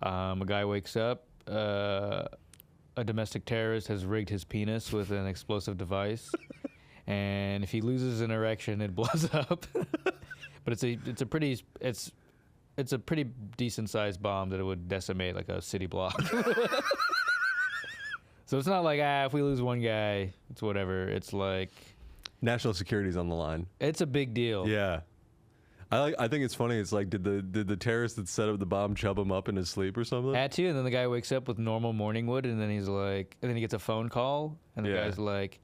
A guy wakes up. A domestic terrorist has rigged his penis with an explosive device. And if he loses an erection, it blows up. But it's a pretty decent sized bomb that it would decimate like a city block. So it's not like if we lose one guy, it's whatever. It's like National security's on the line. it's a big deal. Yeah. I think it's funny. It's like, did the terrorist that set up the bomb chub him up in his sleep or something? Had to, and then the guy wakes up with normal morning wood, and then he's like, and then he gets a phone call, and the guy's like,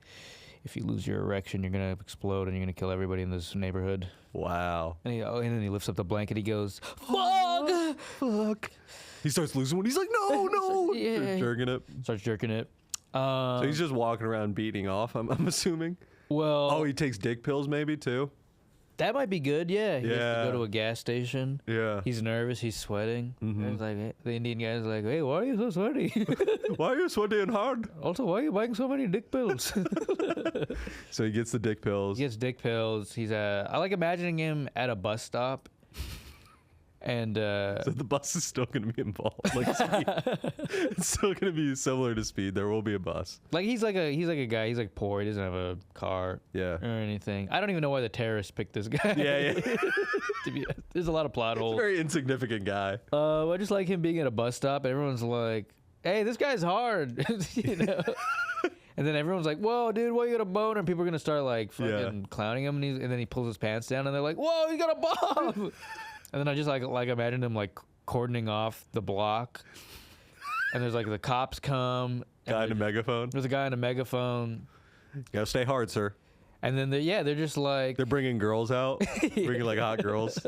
if you lose your erection, you're gonna explode, and you're gonna kill everybody in this neighborhood. Wow. And then he lifts up the blanket. He goes, "Fuck, fuck." He starts losing one. He's like, no. Yeah. Starts jerking it. So he's just walking around beating off. I'm assuming. Well, he takes dick pills maybe too. That might be good, yeah. He has to go to a gas station. Yeah. He's nervous. He's sweating. Mm-hmm. And he's like, the Indian guy's like, hey, why are you so sweaty? Why are you sweating hard? Also, why are you buying so many dick pills? So he gets the dick pills. He gets dick pills. I like imagining him at a bus stop. And so the bus is still going to be involved. Like Speed. It's still going to be similar to Speed. There will be a bus. Like he's like a guy. He's like poor. He doesn't have a car. Yeah. Or anything. I don't even know why the terrorists picked this guy. Yeah. There's a lot of plot holes. Very insignificant guy. I just like him being at a bus stop. And everyone's like, "Hey, this guy's hard," you know. And then everyone's like, "Whoa, dude, why you got a boner?" And people are gonna start like fucking clowning him. And then he pulls his pants down, and they're like, "Whoa, he got a bomb!" And then I just like imagine him like cordoning off the block, and there's like the cops come. Guy in a megaphone. There's a guy in a megaphone. Gotta stay hard, sir. And then they're just like they're bringing girls out, bringing like hot girls.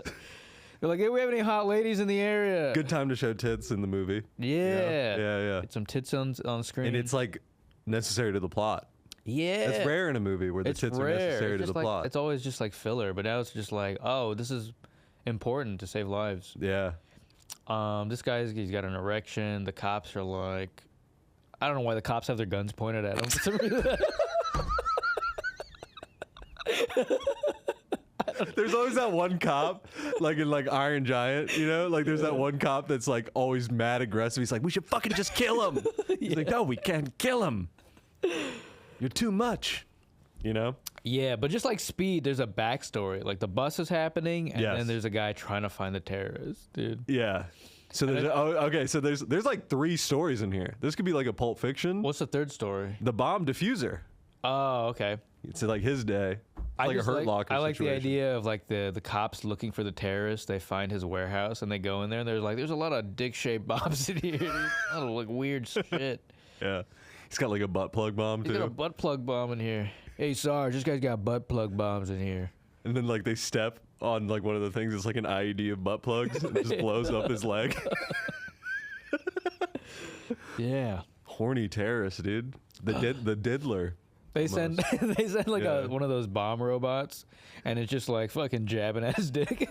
They're like, "Hey, we have any hot ladies in the area?" Good time to show tits in the movie. Yeah. Get some tits on screen, and it's like necessary to the plot. Yeah, it's rare in a movie where the tits are necessary to the plot. It's always just like filler, but now it's just like, oh, this is important to save lives. Yeah. This he's got an erection. The cops are like, I don't know why the cops have their guns pointed at him for some reason. There's always that one cop, like in like Iron Giant, you know, like there's that one cop that's like always mad aggressive. He's like, we should fucking just kill him. He's like, no, we can't kill him. You're too much, you know? Yeah, but just like Speed, there's a backstory. Like the bus is happening, and then there's a guy trying to find the terrorist, dude. Yeah. So there's so there's like 3 stories in here. This could be like a Pulp Fiction. What's the third story? The bomb diffuser. Oh, okay. It's like his day. It's like a Hurt Locker I like situation. the idea of like the cops looking for the terrorist. They find his warehouse and they go in there and there's a lot of dick-shaped bombs in here. A lot of like weird shit. Yeah. He's got like a butt plug bomb too. He's got a butt plug bomb in here. Hey, Sarge, this guy's got butt plug bombs in here. And then like they step on like one of the things. It's like an IED of butt plugs. And it just blows up his leg. Yeah. Horny terrorist, dude. The diddler. They send like one of those bomb robots, and it's just like fucking jabbing at his dick.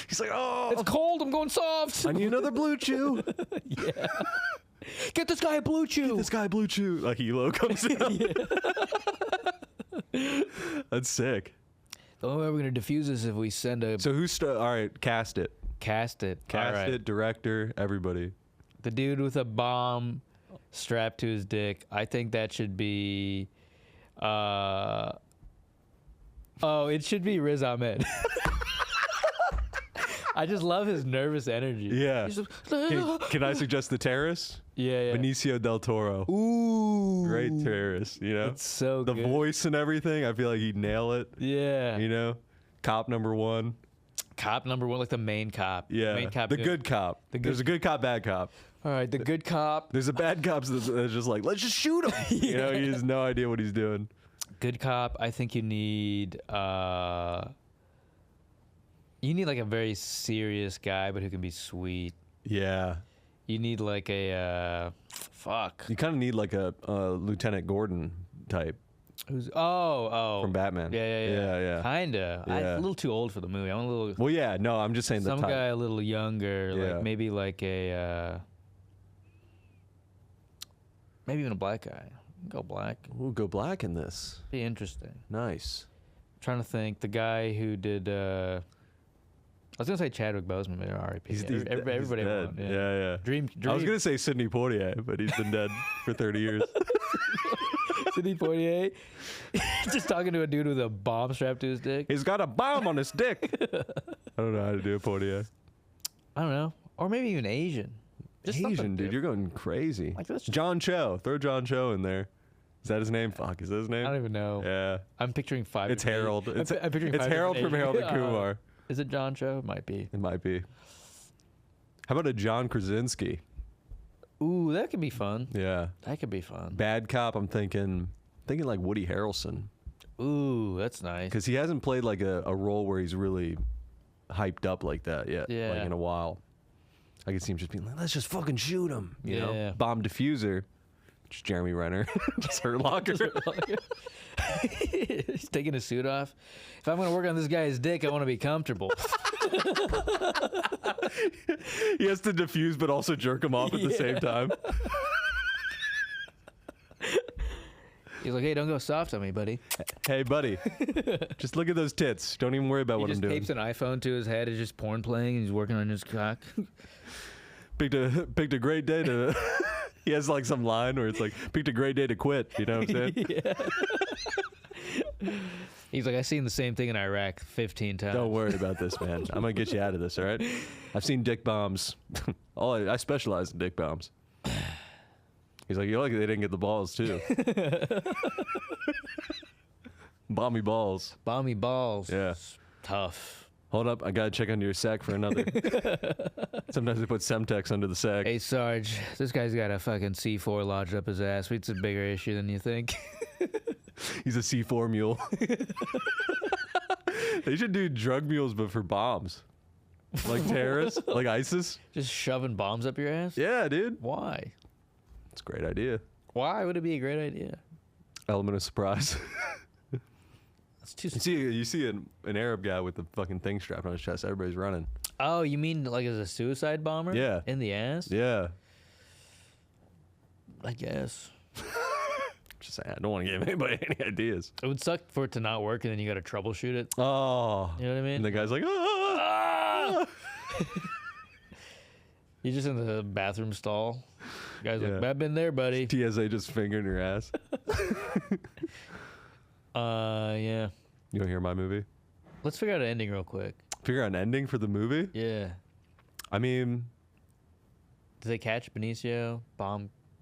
He's like, oh, it's cold. I'm going soft. I need another Blue Chew. Yeah. Get this guy a Blue Chew. Get this guy a Blue Chew. Like Hilo comes out. That's sick. The only way we're gonna defuse this is if we send a. So all right, cast it. Cast it. Cast it. Director. Everybody. The dude with a bomb strapped to his dick. I think that should be. It should be Riz Ahmed. I just love his nervous energy. Yeah. Can I suggest the terrorist? Yeah. Benicio del Toro. Ooh. Great terrorist, you know? It's so good. The voice and everything, I feel like he'd nail it. Yeah. You know? Cop number 1. Cop number 1, like the main cop. Yeah. Main cop. The good cop. There's a good cop, bad cop. All right, the good cop. There's a bad cop that's just like, let's just shoot him. Yeah. You know, he has no idea what he's doing. Good cop, I think you need like a very serious guy, but who can be sweet. Yeah. You need like a fuck. You kind of need like a Lieutenant Gordon type. Who's oh from Batman. Yeah. Kinda. I'm Yeah. a little too old for the movie. I'm a little. Well, yeah, no, I'm just saying the Some type. guy a little younger, Yeah. like maybe like a maybe even a black guy. Go black. Ooh, go black in this. Be interesting. Nice. Trying to think. The guy who did. I was gonna say Chadwick Boseman, but R.I.P. Everybody dead. won. Yeah. Dream. I was gonna say Sidney Poitier, but he's been dead for 30 years. Sidney Poitier, just talking to a dude with a bomb strapped to his dick. He's got a bomb on his dick. I don't know how to do a Poitier. I don't know, or maybe even Asian. Just Asian, something dude, you're going crazy. Like that's John Cho. Throw John Cho in there. Is that his name? Fuck, is that his name? I don't even know. Yeah. I'm picturing five. It's Harold. I'm picturing It's five Harold from Asian- Harold and Kumar. Is it John Cho? It might be. It might be. How about a John Krasinski? Ooh, that could be fun. Yeah. That could be fun. Bad cop, I'm thinking like Woody Harrelson. Ooh, that's nice. Because he hasn't played like a role where he's really hyped up like that yet. Yeah. Like in a while. I could see him just being like, let's just fucking shoot him. You Yeah. know? Bomb diffuser. Just Jeremy Renner. Just Hurt Locker. He's taking his suit off. If I'm going to work on this guy's dick, I want to be comfortable. He has to diffuse but also jerk him off at the same time. He's like, hey, don't go soft on me, buddy. Hey, buddy. Just look at those tits. Don't even worry about He what I'm just doing. tapes an iPhone to his head. It's just porn playing, and he's working on his cock. Picked a great day to... He has like some line where it's like, picked a great day to quit. You know what I'm saying? Yeah. He's like, I've seen the same thing in Iraq 15 times. Don't worry about this, man. I'm going to get you out of this, all right? I've seen dick bombs. I specialize in dick bombs. He's like, you're lucky they didn't get the balls, too. Bomby balls. Bomby balls. Yeah. Tough. Hold up. I got to check under your sack for another. Sometimes they put Semtex under the sack. Hey, Sarge, this guy's got a fucking C4 lodged up his ass. It's a bigger issue than you think. He's a C4 mule. They should do drug mules, but for bombs. Like terrorists, like ISIS. Just shoving bombs up your ass? Yeah, dude. Why? It's a great idea. Why would it be a great idea? Element of surprise. That's too. You see an Arab guy with the fucking thing strapped on his chest. Everybody's running. Oh, you mean like as a suicide bomber? Yeah. In the ass? Yeah. I guess. Just saying, I don't want to give anybody any ideas. It would suck for it to not work and then you got to troubleshoot it. Oh. You know what I mean? And the guy's like, ah. You're just in the bathroom stall. Guy's like, Yeah. I've been there, buddy. TSA just fingering your ass. Yeah. You don't hear my movie? Let's figure out an ending real quick. Figure out an ending for the movie? Yeah. I mean, Did they catch Benicio?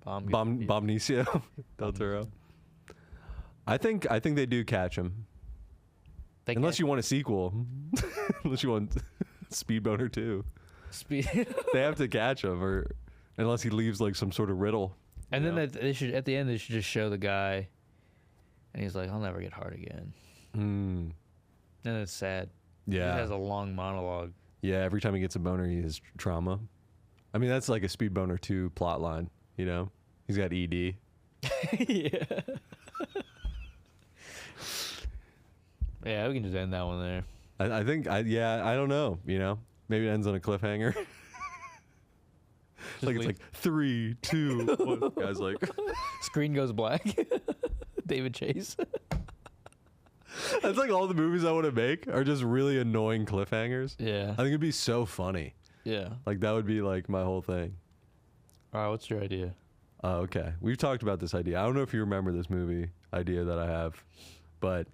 Bomnicio Del Toro. I think they do catch him. Unless you want a sequel. Unless you want Speed Boner 2. They have to catch him, or unless he leaves like some sort of riddle. And then they should at the end they should just show the guy, and he's like, "I'll never get hard again." And it's sad. Yeah. He has a long monologue. Yeah, every time he gets a boner, he has trauma. I mean, that's like a Speed Boner 2 plot line, you know? He's got ED. Yeah. Yeah, we can just end that one there. I think, I don't know, you know? Maybe it ends on a cliffhanger. Like it's like 3, 2, 1. Guys like... Screen goes black. David Chase. That's like all the movies I want to make are just really annoying cliffhangers. Yeah. I think it'd be so funny. Yeah. Like that would be like my whole thing. All right, what's your idea? Oh, okay. We've talked about this idea. I don't know if you remember this movie idea that I have, but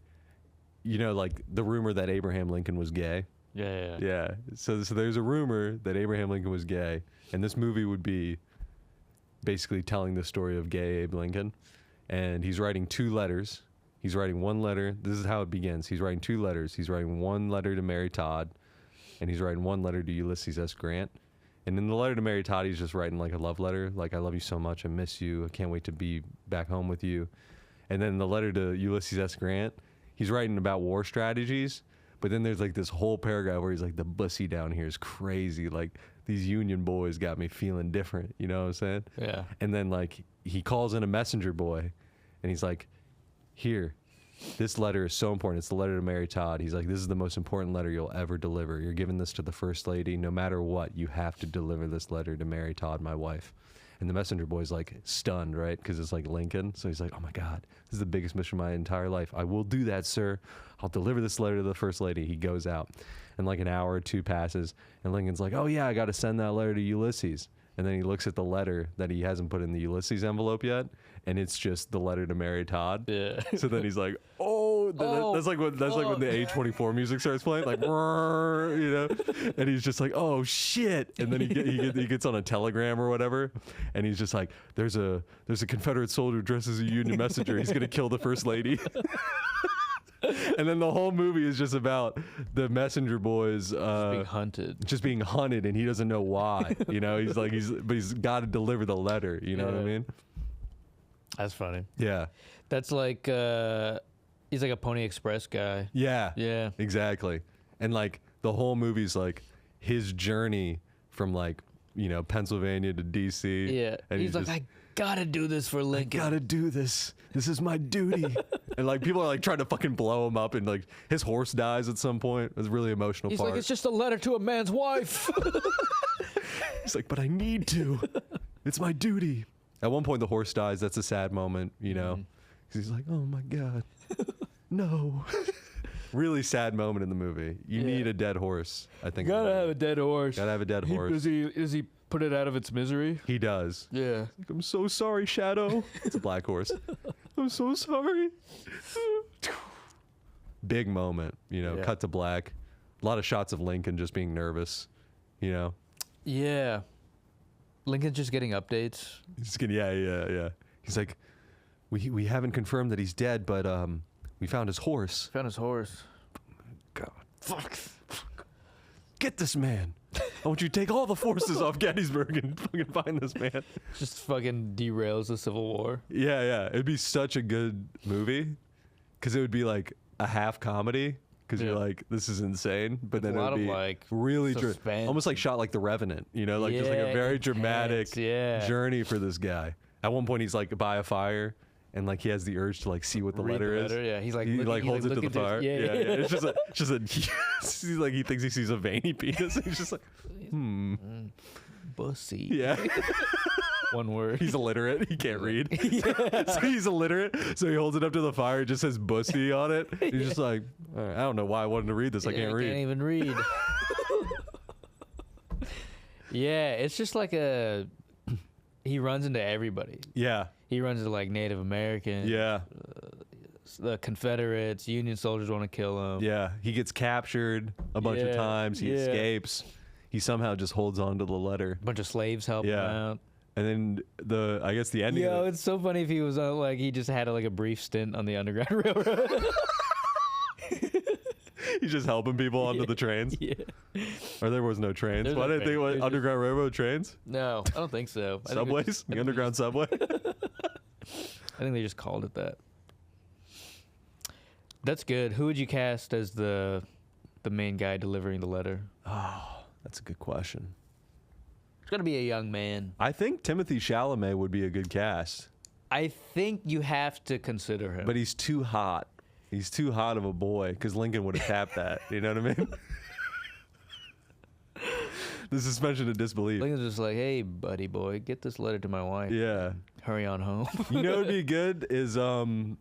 you know, like the rumor that Abraham Lincoln was gay. Yeah. Yeah. So there's a rumor that Abraham Lincoln was gay, and this movie would be basically telling the story of gay Abe Lincoln. And he's writing 2 letters. He's writing 1 letter. This is how it begins. He's writing 2 letters. He's writing 1 letter to Mary Todd, and he's writing 1 letter to Ulysses S. Grant. And in the letter to Mary Todd, he's just writing like a love letter, like, I love you so much, I miss you, I can't wait to be back home with you. And then the letter to Ulysses S. Grant, he's writing about war strategies, but then there's like this whole paragraph where he's like, the bussy down here is crazy, like, these Union boys got me feeling different, you know what I'm saying? Yeah. And then like, he calls in a messenger boy, and he's like, here, this letter is so important. It's the letter to Mary Todd. He's like, this is the most important letter you'll ever deliver. You're giving this to the First Lady. No matter what, you have to deliver this letter to Mary Todd, my wife. And the messenger boy's like stunned, right? Because it's like Lincoln. So he's like, oh my God, this is the biggest mission of my entire life. I will do that, sir. I'll deliver this letter to the First Lady. He goes out, and like an hour or two passes, and Lincoln's like, oh yeah, I got to send that letter to Ulysses. And then he looks at the letter that he hasn't put in the Ulysses envelope yet, and it's just the letter to Mary Todd. Yeah. So then he's like, that's like when the A24 music starts playing, like, you know, and he's just like, oh shit. And then he gets on a telegram or whatever, and he's just like, there's a Confederate soldier dressed as a Union messenger. He's gonna kill the First Lady. And then the whole movie is just about the messenger boys just being hunted, and he doesn't know why. You know, but he's got to deliver the letter. You know what I mean? That's funny. Yeah. That's like he's like a Pony Express guy. Yeah. Yeah. Exactly. And like the whole movie's like his journey from like, you know, Pennsylvania to DC. Yeah. And he's like, I gotta do this for Lincoln. I gotta do this. This is my duty. And like people are like trying to fucking blow him up, and like his horse dies at some point. It's a really emotional He's part. like, it's just a letter to a man's wife. He's like, but I need to. It's my duty. At one point the horse dies. That's a sad moment, you know. Because he's like, oh my God. No. Really sad moment in the movie. You need a dead horse, I think. Gotta have a dead horse. Gotta have a dead horse. Does he put it out of its misery? He does. Yeah. Like, I'm so sorry, Shadow. It's a black horse. I'm so sorry. Big moment, you know, cut to black. A lot of shots of Lincoln just being nervous, you know. Yeah. Lincoln's just getting updates. He's getting, yeah. He's like, we haven't confirmed that he's dead, but we found his horse. Found his horse. God. Fuck. Get this man. I want you to take all the forces off Gettysburg and fucking find this man. Just fucking derails the Civil War. Yeah. It'd be such a good movie because it would be like a half comedy because you're like, this is insane. But then it would be like really almost like shot like The Revenant, you know, like just like a very dramatic journey for this guy. At one point, he's like by a fire. And like he has the urge to like see what the letter is. Yeah, he's like he holds it to the fire. Yeah. It's just a he's like he thinks he sees a veiny penis. He's just like, bussy. Yeah. One word. He's illiterate. He can't read. So he's illiterate. So he holds it up to the fire. It just says bussy on it. He's just like, I don't know why I wanted to read this. I can't read. Can't even read. Yeah, it's just like he runs into everybody. Yeah. He runs into like Native Americans. Yeah. The Confederates, Union soldiers want to kill him. Yeah. He gets captured a bunch of times. He escapes. He somehow just holds on to the letter. A bunch of slaves help him out. And then I guess the ending. Yo, it's so funny if he was like he just had like a brief stint on the Underground Railroad. He's just helping people onto the trains. Yeah. Or there was no trains. Why didn't they want Underground Railroad trains? No, I don't think so. Subways? The Underground Subway? I think they just called it that. That's good. Who would you cast as the main guy delivering the letter? Oh, that's a good question. It's got to be a young man. I think Timothy Chalamet would be a good cast. I think you have to consider him. But he's too hot. He's too hot of a boy because Lincoln would have tapped that. You know what I mean? The suspension of disbelief. Lincoln's just like, hey, buddy boy, get this letter to my wife. Yeah. Hurry on home. You know what would be good is the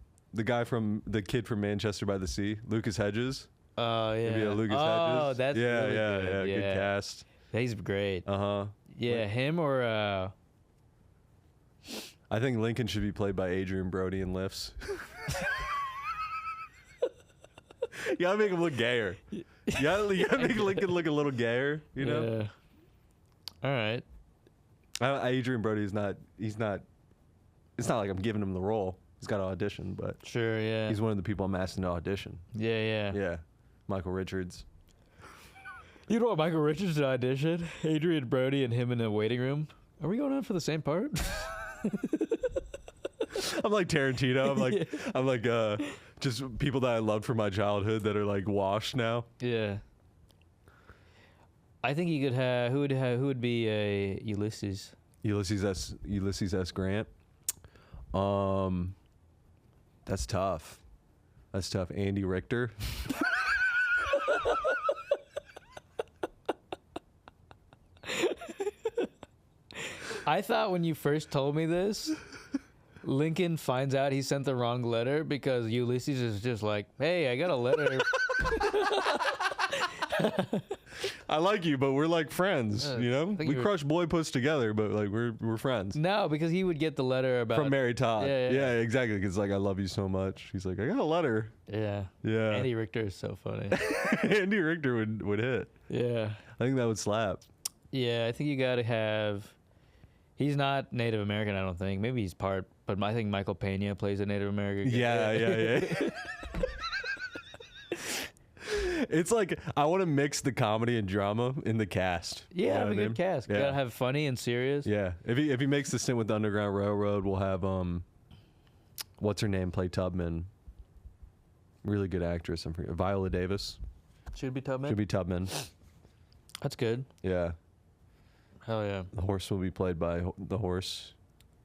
kid from Manchester by the Sea, Lucas Hedges. Oh, yeah. Maybe a Lucas Hedges. Oh, that's really good. Yeah, good cast. He's great. Uh-huh. Yeah, him or... I think Lincoln should be played by Adrian Brody in Lifts. You gotta make him look gayer. You gotta make Lincoln look a little gayer, you know? Yeah. All right. Adrian Brody is not, it's not like I'm giving him the role. He's got to audition, but sure, yeah. He's one of the people I'm asking to audition. Yeah. Yeah. Michael Richards. You don't want Michael Richards to audition? Adrian Brody and him in a waiting room? Are we going on for the same part? I'm like Tarantino. I'm like just people that I loved from my childhood that are like washed now. Yeah. I think you could have who would be Ulysses S. Grant. That's tough. That's tough. Andy Richter. I thought when you first told me this, Lincoln finds out he sent the wrong letter because Ulysses is just like, hey, I got a letter. I like you, but we're like friends, you know? We crush boy puss together, but like we're friends. No, because he would get the letter about from Mary Todd. Yeah, exactly. Because like I love you so much. He's like, I got a letter. Yeah. Andy Richter is so funny. Andy Richter would hit. Yeah. I think that would slap. Yeah, I think you got to have. He's not Native American, I don't think. Maybe he's part, but I think Michael Pena plays a Native American. Yeah. It's like I want to mix the comedy and drama in the cast. Yeah, have a good cast. Yeah. Gotta have funny and serious. Yeah, if he makes the stint with the Underground Railroad, we'll have what's her name play Tubman. Really good actress. Viola Davis. Should be Tubman. Should be Tubman. That's good. Yeah. Hell yeah. The horse will be played by the horse,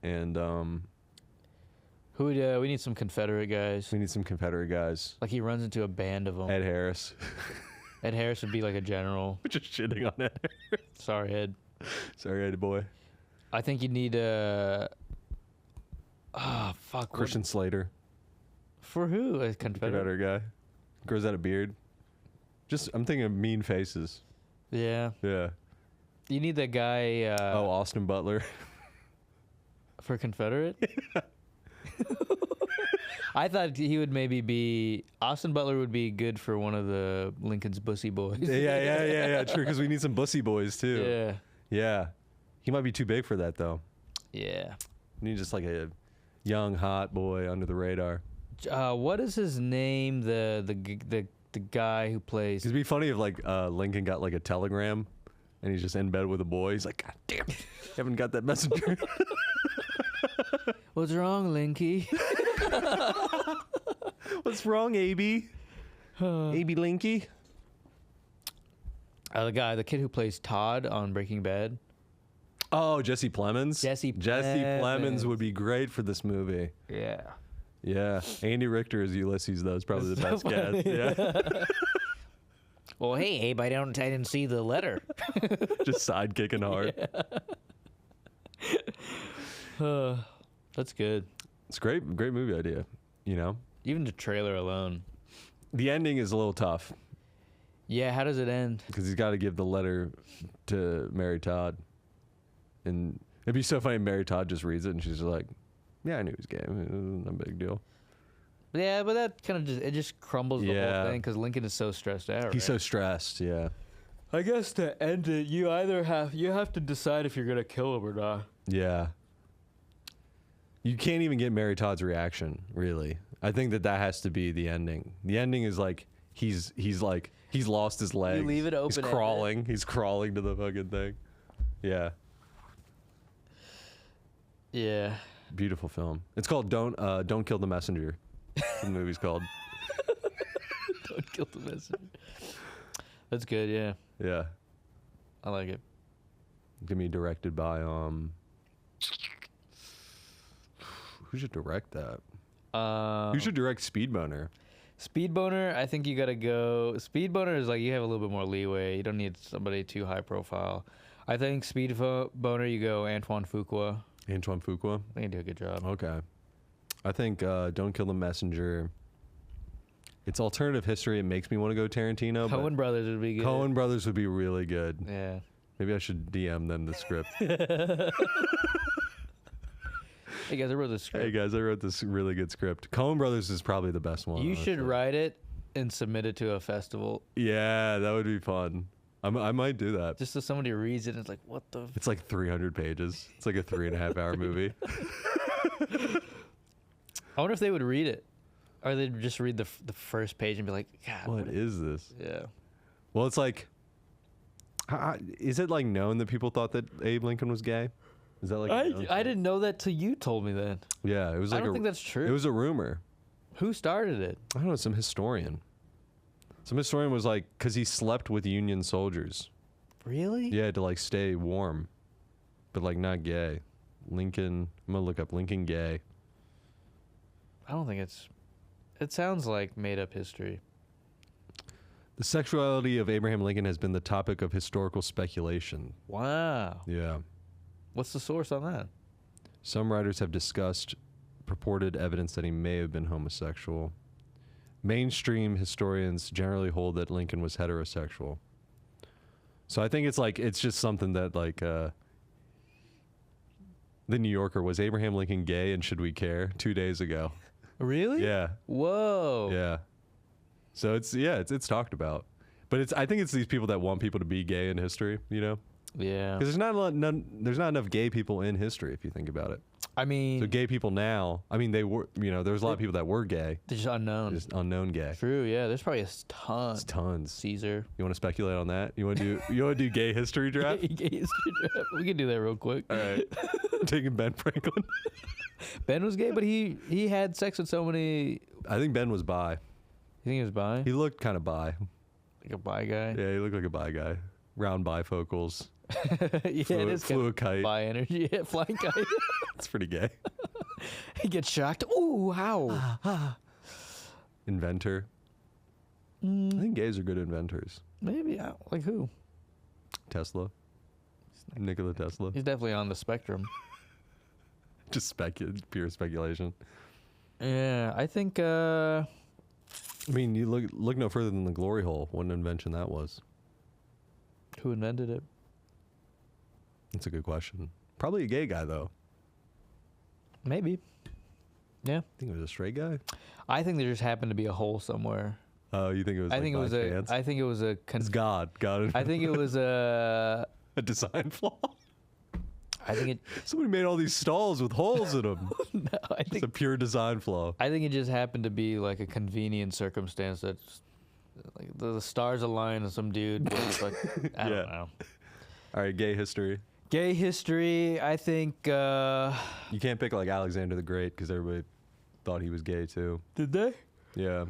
and who would we need some Confederate guys. We need some Confederate guys. Like he runs into a band of them. Ed Harris. Ed Harris would be like a general. We're just shitting on Ed Harris. Sorry, Ed. Sorry, Ed boy. I think you need Christian Slater. For who? A Confederate guy. Grows out a beard. I'm thinking of Mean Faces. Yeah. Yeah. You need that guy. Austin Butler. For Confederate? I thought he would maybe be. Austin Butler would be good for one of the Lincoln's Bussy Boys. Yeah. True, because we need some Bussy Boys too. Yeah. Yeah. He might be too big for that though. Yeah. We need just like a young, hot boy under the radar. What is his name? The guy who plays. It'd be funny if like Lincoln got like a telegram, and he's just in bed with a boy. He's like, God damn it, haven't got that messenger. What's wrong, Linky? What's wrong, AB? AB Linky? The kid who plays Todd on Breaking Bad. Oh, Jesse Plemons. Jesse Plemons would be great for this movie. Yeah. Yeah. Andy Richter as Ulysses, though, is probably the best cast. Yeah. Well, hey, Abe, I didn't see the letter. Just sidekicking hard. Yeah. That's good. It's great movie idea, you know? Even the trailer alone. The ending is a little tough. Yeah, how does it end? Because he's got to give the letter to Mary Todd. And it'd be so funny if Mary Todd just reads it and she's just like, yeah, I knew he was gay. It was no big deal. Yeah, but that kind of just crumbles the whole thing because Lincoln is so stressed out. He's so stressed, yeah. I guess to end it, you have to decide if you're going to kill him or not. Yeah. You can't even get Mary Todd's reaction, really. I think that has to be the ending. The ending is like he's lost his legs. You leave it open. He's crawling. He's crawling to the fucking thing. Yeah. Yeah. Beautiful film. It's called Don't Kill the Messenger. The movie's called. Don't Kill the Messenger. That's good, yeah. Yeah. I like it. Gonna be directed by who should direct that? Who should direct Speed Boner? Speed Boner, I think you gotta go. Speed Boner is like you have a little bit more leeway. You don't need somebody too high profile. I think Speed Boner, you go Antoine Fuqua. Antoine Fuqua? I think you do a good job. Okay. I think Don't Kill the Messenger. It's alternative history. It makes me want to go Tarantino. Coen Brothers would be good. Coen Brothers would be really good. Yeah. Maybe I should DM them the script. Hey guys, I wrote this script. Hey guys, I wrote this really good script. Coen Brothers is probably the best one. You should write it and submit it to a festival. Yeah, that would be fun. I might do that. Just so somebody reads it and it's like, what the? It's like 300 pages. It's like a 3.5 hour movie. I wonder if they would read it. Or they'd just read the first page and be like, God. What is this? Yeah. Well, it's like, is it like known that people thought that Abe Lincoln was gay? Is that like I didn't know that till you told me that. Yeah, it was like I don't think that's true. It was a rumor. Who started it? I don't know, some historian. Some historian was like, because he slept with Union soldiers. Really? Yeah, to like stay warm, but like not gay. Lincoln, I'm gonna look up Lincoln gay. I don't think it's. It sounds like made up history. The sexuality of Abraham Lincoln has been the topic of historical speculation. Wow. Yeah. What's the source on that? Some writers have discussed purported evidence that he may have been homosexual. Mainstream historians generally hold that Lincoln was heterosexual. So I think it's just something that the New Yorker, was Abraham Lincoln gay and should we care, 2 days ago. Really? Yeah. Whoa. Yeah. So it's talked about. But I think it's these people that want people to be gay in history, you know? Yeah. Because there's not enough gay people in history if you think about it. I mean, So gay people now, I mean, they were, there's a lot of people that were gay. they're just unknown. Just unknown gay. True. Yeah. There's probably a ton. It's tons. Caesar. You want to speculate on that? You want to do gay history draft? Gay history draft. We can do that real quick. All right. I'm taking Ben Franklin. Ben was gay, but he had sex with so many. I think Ben was bi. You think he was bi? He looked kind of bi. Like a bi guy? Yeah, he looked like a bi guy. Round bifocals. Yeah, it is flew a kite. bi energy. Yeah, flying kite. It's pretty gay. He gets shocked. Ooh, how? Inventor. I think gays are good inventors. Maybe. Like who? Tesla. Nikola Tesla. He's definitely on the spectrum. Just pure speculation. Yeah, I think. I mean, you look no further than the glory hole. What an invention that was. Who invented it? That's a good question. Probably a gay guy though. Maybe. Yeah. I think it was a straight guy. I think there just happened to be a hole somewhere. Oh, you think it was? I think it was chance? I think it was a. It's God. God. I think it was a. A design flaw. I think it. Somebody made all these stalls with holes in them. No, I It's think. a pure design flaw. I think it just happened to be like a convenient circumstance that, like the stars aligned and some dude was like, I Yeah. don't know. All right, gay history. Gay history. I think. You can't pick like Alexander the Great because everybody thought he was gay too. Did they? Yeah.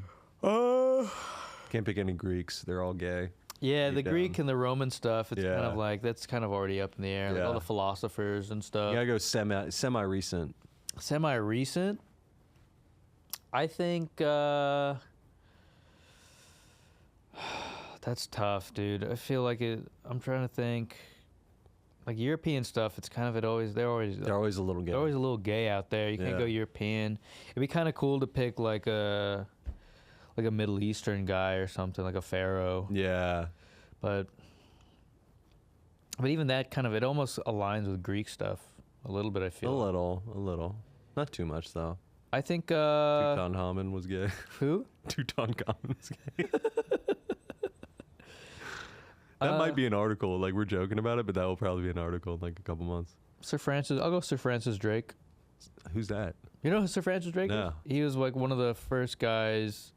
Can't pick any Greeks. They're all gay. Yeah, the Deep down. Greek and the Roman stuff. It's kind Yeah. of like that's kind of already up in the air. Like all Yeah. the philosophers and stuff. You gotta go semi recent. Semi-recent. I think that's tough, dude. I feel like it. I'm trying to think. Like European stuff, it's kind of they're always They're always a little gay. they're always a little gay out there. You can't Yeah. go European. It'd be kind of cool to pick like a Middle Eastern guy or something, like a pharaoh. Yeah. But even that kind of it almost aligns with Greek stuff a little bit. I A feel. little. Not too much though. I think Tutankhamun was gay. who? Tutankhamun was gay. That might be an article. Like we're joking about it, but that will probably be an article in like a couple months. Sir Francis. I'll go Sir Francis Drake. Who's that? You know who Sir Francis Drake No. is? He was like one of the first guys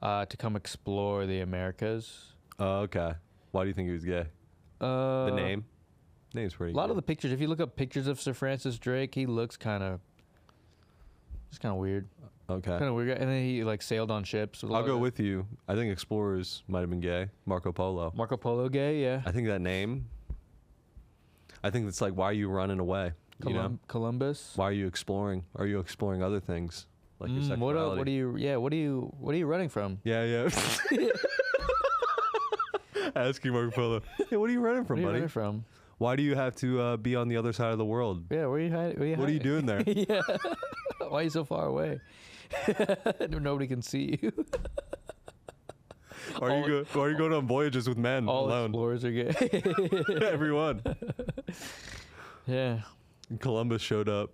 to come explore the Americas. Oh, okay. Why do you think he was gay? The name? Name's pretty A lot good. of the pictures, if you look up pictures of Sir Francis Drake, he looks just kind of weird. Okay. Kind of weird guy. And then he like sailed on ships. I'll go with you. I think explorers might have been gay. Marco Polo. Marco Polo gay, yeah. I think that name. I think it's like, why are you running away? You know? Columbus. Why are you exploring? Are you exploring other things like your sexuality? What are you running from? Yeah, yeah. Asking Marco Polo. Hey, what are you running from, Where are you buddy? running from? Why do you have to be on the other side of the world? Yeah, where are you hiding? What are you doing there? Yeah. Why are you so far away? Nobody can see you. Why are you going on voyages with men All alone? explorers are gay. Everyone. Yeah. And Columbus showed up,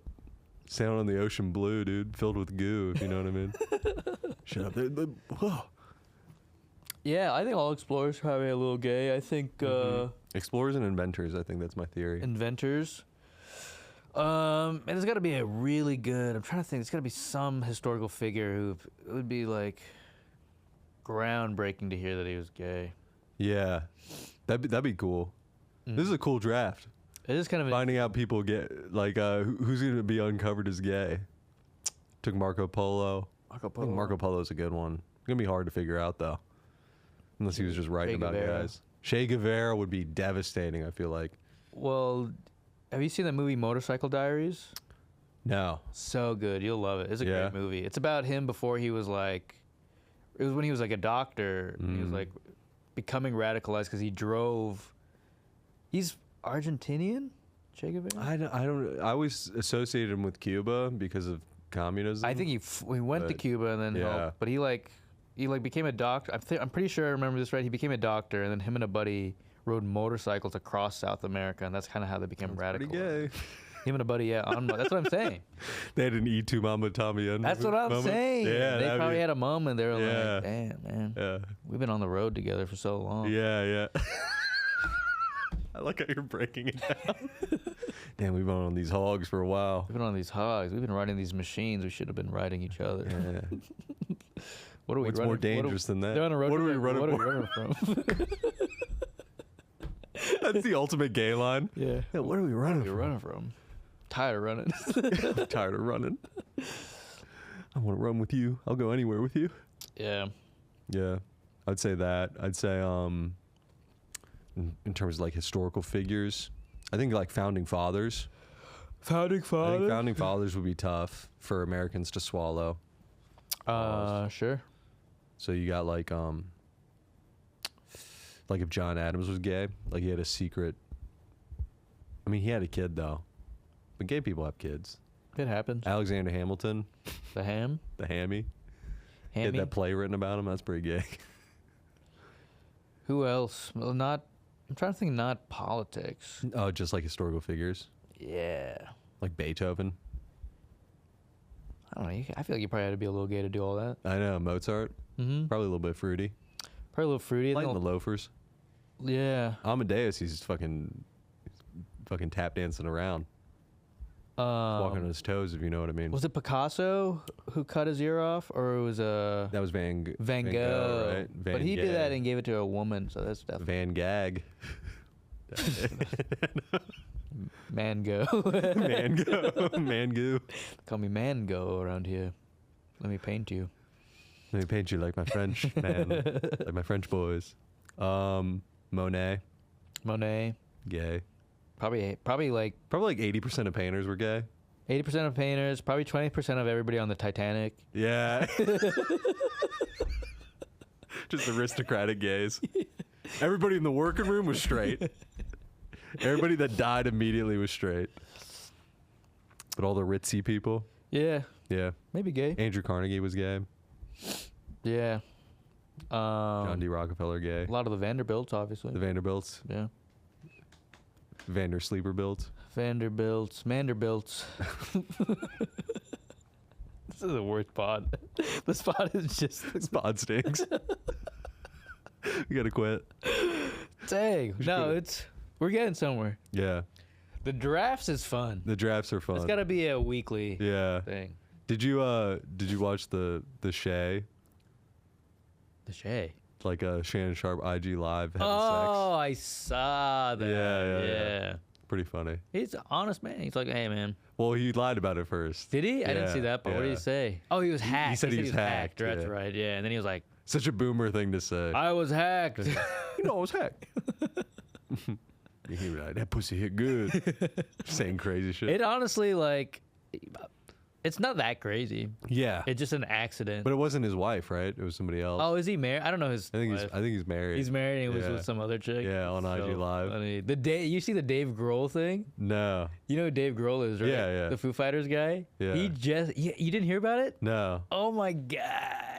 sailing on the ocean blue, dude, filled with goo, if you know what I mean. Shut up. Whoa. Yeah, I think all explorers are probably a little gay. I think Explorers and inventors, I think that's my theory. inventors. And there's got to be a really good. I'm trying to think. There's got to be some historical figure who it would be like groundbreaking to hear that he was gay. Yeah. That'd be cool. This is a cool draft. It is kind of Finding out people get, like, who's going to be uncovered as gay. Took Marco Polo. Marco I think Marco Polo's a good one. It's going to be hard to figure out, though. Unless he was just writing Che about Guevara. guys. Che Guevara would be devastating, I feel like. Well, have you seen that movie Motorcycle Diaries? No. So good. You'll love it. It's a great movie. It's about him before he was like, it was when he was like a doctor. And he was like becoming radicalized because he drove. He's Argentinian? Che Guevara? I don't. I always associated him with Cuba because of communism. I think he went to Cuba and then helped, but he became a doctor. I'm pretty sure I remember this right. He became a doctor, and then him and a buddy rode motorcycles across South America, and that's kind of how they became radical. Pretty gay. Him and a buddy, that's what I'm saying. They had an E2 Mama Tommy End. That's what I'm moment. saying. Yeah, they probably had a moment. They were Yeah. like, damn, man. Yeah. We've been on the road together for so long. Yeah. I like how you're breaking it down. Damn, we've been on these hogs for a while. We've been on these hogs. We've been riding these machines. We should have been riding each other. Yeah. What are we What's running? more dangerous than that? They're on a road. What are we running What for? are we running from? That's the ultimate gay line. Yeah. What are we running What are we running from? Tired of running. I'm tired of running. I want to run with you. I'll go anywhere with you. Yeah. Yeah. I'd say that. I'd say in terms of like historical figures, I think like founding fathers. I think founding fathers would be tough for Americans to swallow. Sure. So you got like if John Adams was gay, like he had a secret. I mean, he had a kid though, but gay people have kids. It happens. Alexander Hamilton, The ham. the hammy, he had Hammy. that play written about him. That's pretty gay. Who else? Well, not. I'm trying to think. Not politics. Oh, just like historical figures, Yeah. like Beethoven. I don't know. I feel like you probably had to be a little gay to do all that. I know Mozart, Mm-hmm. probably a little bit fruity. Probably a little fruity. Lighting the loafers. Yeah. Amadeus, he's fucking tap dancing around, walking on his toes, if you know what I mean. Was it Picasso who cut his ear off, or it was That was Van Gogh, right? But he did that and gave it to a woman, so that's definitely Van Gag. Mango. Mango. Call me Mango around here. Let me paint you. Let me paint you like my French man, like my French boys. Monet, gay. Probably like Probably like 80% of painters were gay. 80% of painters, probably 20% of everybody on the Titanic. Yeah. Just aristocratic gays. Everybody in the working room was straight. Everybody that died immediately was straight. But all the ritzy people, Yeah, yeah. maybe gay. Andrew Carnegie was gay. Yeah. John D. Rockefeller gay. A lot of the Vanderbilts, obviously. The Vanderbilts. Yeah. Vandersleeperbilts. Vanderbilts. Manderbilts. This is the worst pod. This pod is just... Spot stinks. We gotta quit. Dang. No, quit we're getting somewhere. Yeah. The drafts is fun. The drafts are fun. It's got to be a weekly Yeah. thing. Did you watch the Shay? The Shay. Like Shannon Sharp IG Live having Oh, I saw that. Yeah. Pretty funny. He's an honest man. He's like, hey, man. Well, he lied about it first. Did he? I didn't Yeah, see that, but what did he yeah. say? Oh, he was hacked. He said he was hacked, That's yeah. right, yeah. And then he was like, Such a boomer thing to say. I was hacked. I was hacked. He was like, that pussy hit good. Saying crazy shit. It honestly, like, it's not that crazy. Yeah. It's just an accident. But it wasn't his wife, right? It was somebody else. Oh, is he married? I don't know his I think wife. he's married. He's married and he was Yeah. with some other chick. Yeah, on IG Live. Funny. You see the Dave Grohl thing? No. You know who Dave Grohl is, right? Yeah. The Foo Fighters guy? Yeah. You didn't hear about it? No. Oh my God.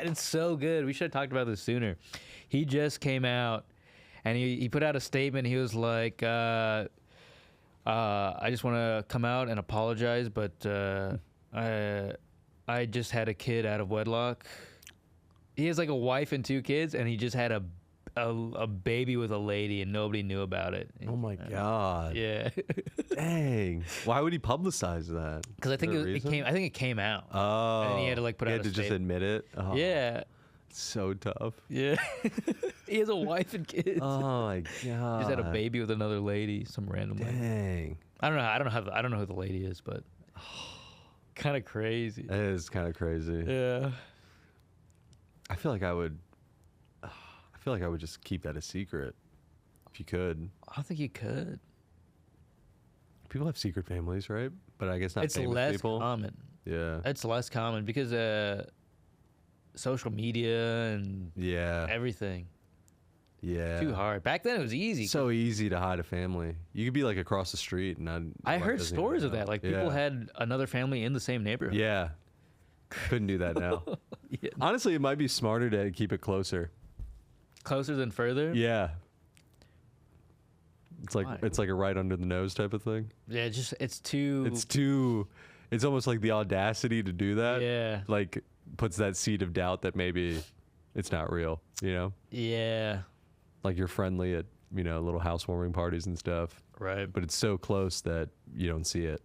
It's so good. We should have talked about this sooner. He just came out and he put out a statement. He was like, I just want to come out and apologize, but I just had a kid out of wedlock. He has like a wife and 2 kids, and he just had a baby with a lady, and nobody knew about it. Oh my God. Yeah, Dang. Why would he publicize that? because I think Is there a it reason? came. I think it came out. Oh. And then he had to like put He out had a to just statement. admit it. Oh, Yeah, So tough. yeah. He has a wife and kids. Oh my God. Just had a baby with another lady, some random lady. Dang. I don't know who the lady is, but kind of crazy. That is kind of crazy. Yeah. I feel like I would just keep that a secret if you could. I don't think you could. People have secret families, right? But I guess not It's famous less people. common. Yeah. It's less common because social media and Yeah. everything. Yeah. Too hard. Back then it was easy. So easy to hide a family. You could be like across the street, and I heard stories of that. Like people had another family in the same neighborhood. Yeah. Couldn't do that now. Yeah. Honestly, it might be smarter to keep it closer. Closer than further. Yeah. It's like Why? it's like a right under the nose type of thing. Yeah, it's too. It's almost like the audacity to do that. Yeah. Like puts that seed of doubt that maybe it's not real. You know. Yeah. Like you're friendly at little housewarming parties and stuff, Right. but it's so close that you don't see it.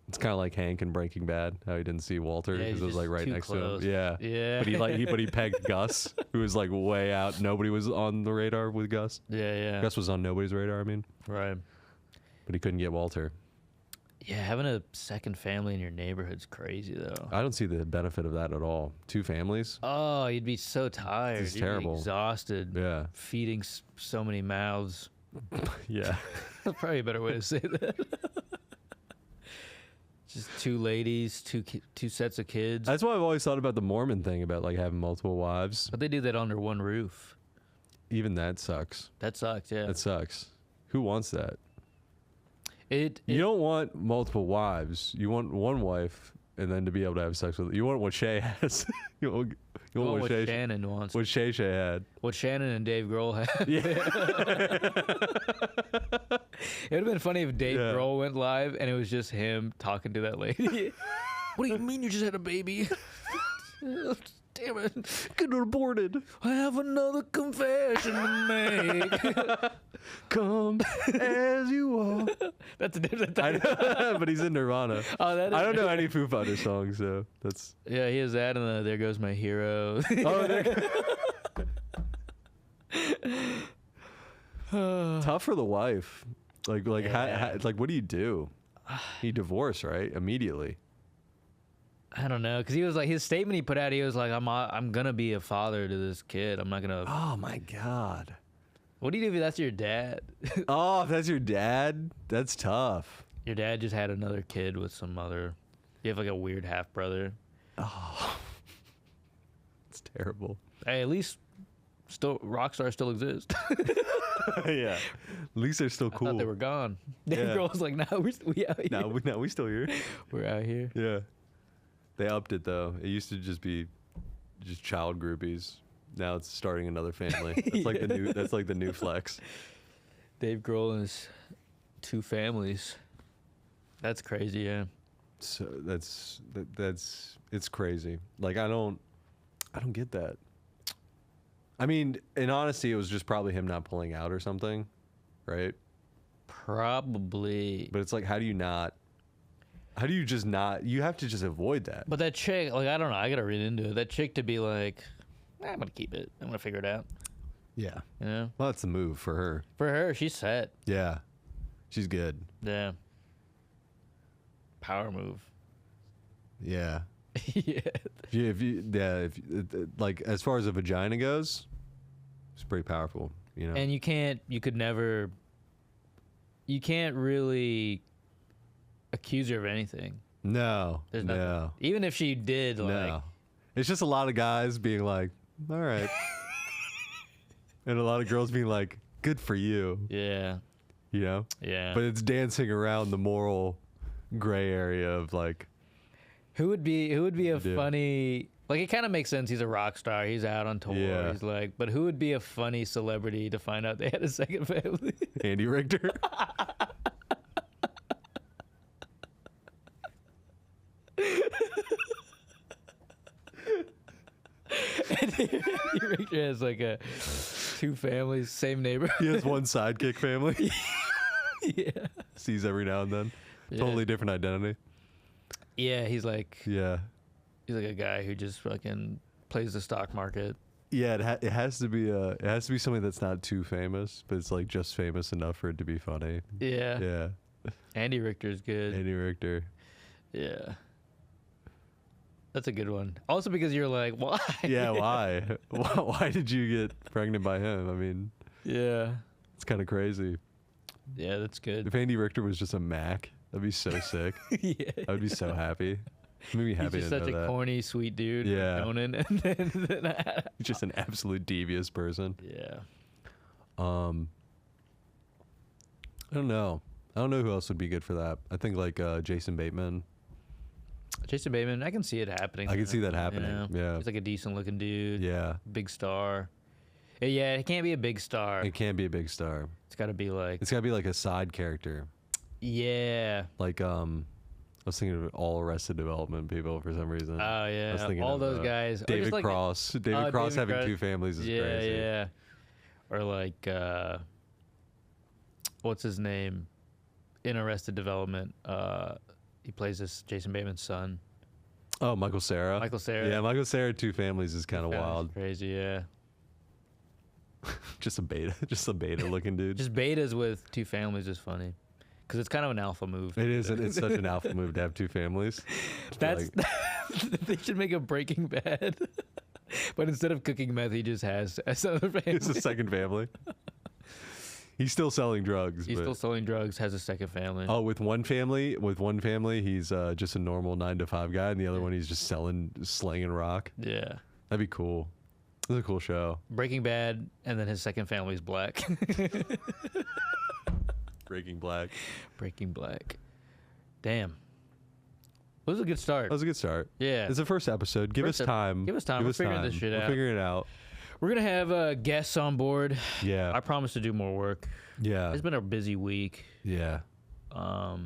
It's kind of like Hank in Breaking Bad, how he didn't see Walter Yeah, because it was he's like right too next close. to him. Yeah. Yeah. But he pegged Gus, who was like way out. Nobody was on the radar with Gus. Yeah. Yeah. Gus was on nobody's radar. I mean, Right. but he couldn't get Walter. Yeah, having a second family in your neighborhood's crazy though. I don't see the benefit of that at all. 2 families. Oh, you'd be so tired. It's You'd be terrible. exhausted. Yeah. Feeding so many mouths. Yeah. That's probably a better way to say that. Just 2 ladies, two sets of kids. That's why I've always thought about the Mormon thing about like having multiple wives. But they do that under one roof. Even that sucks. That sucks, yeah. That sucks. Who wants that? You You don't want multiple wives. You want one wife, and then to be able to have sex with. You want what Shay has. you want what Shannon wants. What Shay had. What Shannon and Dave Grohl had. Yeah. It would have been funny if Dave Yeah. Grohl went live and it was just him talking to that lady. What do you mean you just had a baby? Damn it. Get aborted. I have another confession to make. Come as you are. That's a different I thing. know, but he's in Nirvana. Oh, that is I don't know any Foo Fighters songs, so that's. Yeah, he has that and There Goes My Hero. Oh, tough for the wife. Like, Yeah. like, what do you do? You divorce, right? Immediately. I don't know, because he was like, his statement he put out, he was like, I'm going to be a father to this kid. I'm not going to. Oh my God. What do you do if that's your dad? Oh, if that's your dad, that's tough. Your dad just had another kid with some other. You have like a weird half brother. Oh, it's terrible. Hey, at least Rockstar still exist. Yeah, at least they're still I cool. thought they were gone. Dave Yeah. Grohl was like, "No, we out here. No, we still here. We're out here." Yeah, they upped it though. It used to just be child groupies. Now it's starting another family. That's like the new. That's like the new flex. Dave Grohl and his 2 families. That's crazy, yeah. So that's it's crazy. Like I don't get that. I mean, in honesty, it was just probably him not pulling out or something, right? Probably. But it's like, how do you just not? You have to just avoid that. But that chick, like, I don't know. I gotta read into it. That chick to be like, I'm gonna keep it. I'm gonna figure it out. Yeah. You know. Well, that's the move for her. For her, she's set. Yeah. She's good. Yeah. Power move. Yeah. Yeah. Like as far as a vagina goes, it's pretty powerful, you know. And you can't really accuse her of anything. No. There's nothing. No. Even if she did, like, No. It's just a lot of guys being like, all right. And a lot of girls being like, good for you. yeah, You know? yeah. But it's dancing around the moral gray area of like, Who would be a Yeah. funny, like, it kind of makes sense. He's a rock star. He's out on tour. Yeah. He's like, but who would be a funny celebrity to find out they had a second family? Andy Richter. Andy Richter has like 2 families, same neighbor. He has one sidekick family. Yeah. Sees every now and then. Yeah. Totally different identity. Yeah, he's like Yeah. a guy who just fucking plays the stock market. Yeah, it has to be something that's not too famous, but it's like just famous enough for it to be funny. Yeah. Yeah. Andy Richter's good. Andy Richter. Yeah. That's a good one. Also because you're like, why? Yeah, why? Why did you get pregnant by him? I mean, Yeah. it's kind of crazy. Yeah, that's good. If Andy Richter was just a Mac, that'd be so sick. Yeah. I would be so happy. Made me happy He's just to such know a that. corny, sweet dude. Yeah. Conan, and then He's just an absolute devious person. yeah. I don't know. I don't know who else would be good for that. I think like Jason Bateman. Jason Bateman, I can see it happening. I can see that happening. Yeah. He's like a decent looking dude. Yeah. Big star. Yeah, it can't be a big star. It can't be a big star. It's got to be like. It's got to be like a side character. Yeah. Like I was thinking of all Arrested Development people for some reason. Oh I was yeah. thinking All of, those guys. Or David just like, Cross. David Cross David having Cross. two families is yeah, crazy. Yeah. Or like what's his name? In Arrested Development. He plays this Jason Bateman's son. Oh, Michael Cera. Michael Cera. Yeah, Michael Cera, two families is kind of wild. Crazy, yeah. Just a beta looking dude. Just betas with two families is funny. Because it's kind of an alpha move. It is. It's such an alpha move to have two families. That's they should make a Breaking Bad. But instead of cooking meth, he just has another family. It's a second family. He's still selling drugs. He's still selling drugs, has a second family. Oh, with one family, he's just a normal 9-to-5 guy, and the other one he's just slanging rock. Yeah. That'd be cool. That's a cool show. Breaking Bad, and then his second family's black. Breaking Black. Breaking Black. Damn. It was a good start. That was a good start. Yeah. It's the first episode. Give us time. Give us time. We're figuring this shit out. We're figuring it out. We're going to have guests on board. Yeah. I promise to do more work. Yeah. It's been a busy week. Yeah. But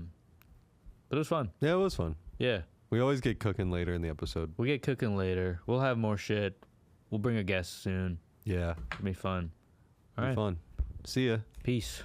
it was fun. Yeah, it was fun. Yeah. We always get cooking later in the episode. We get cooking later. We'll have more shit. We'll bring a guest soon. Yeah. It'll be fun. It'll be fun. See ya. Peace.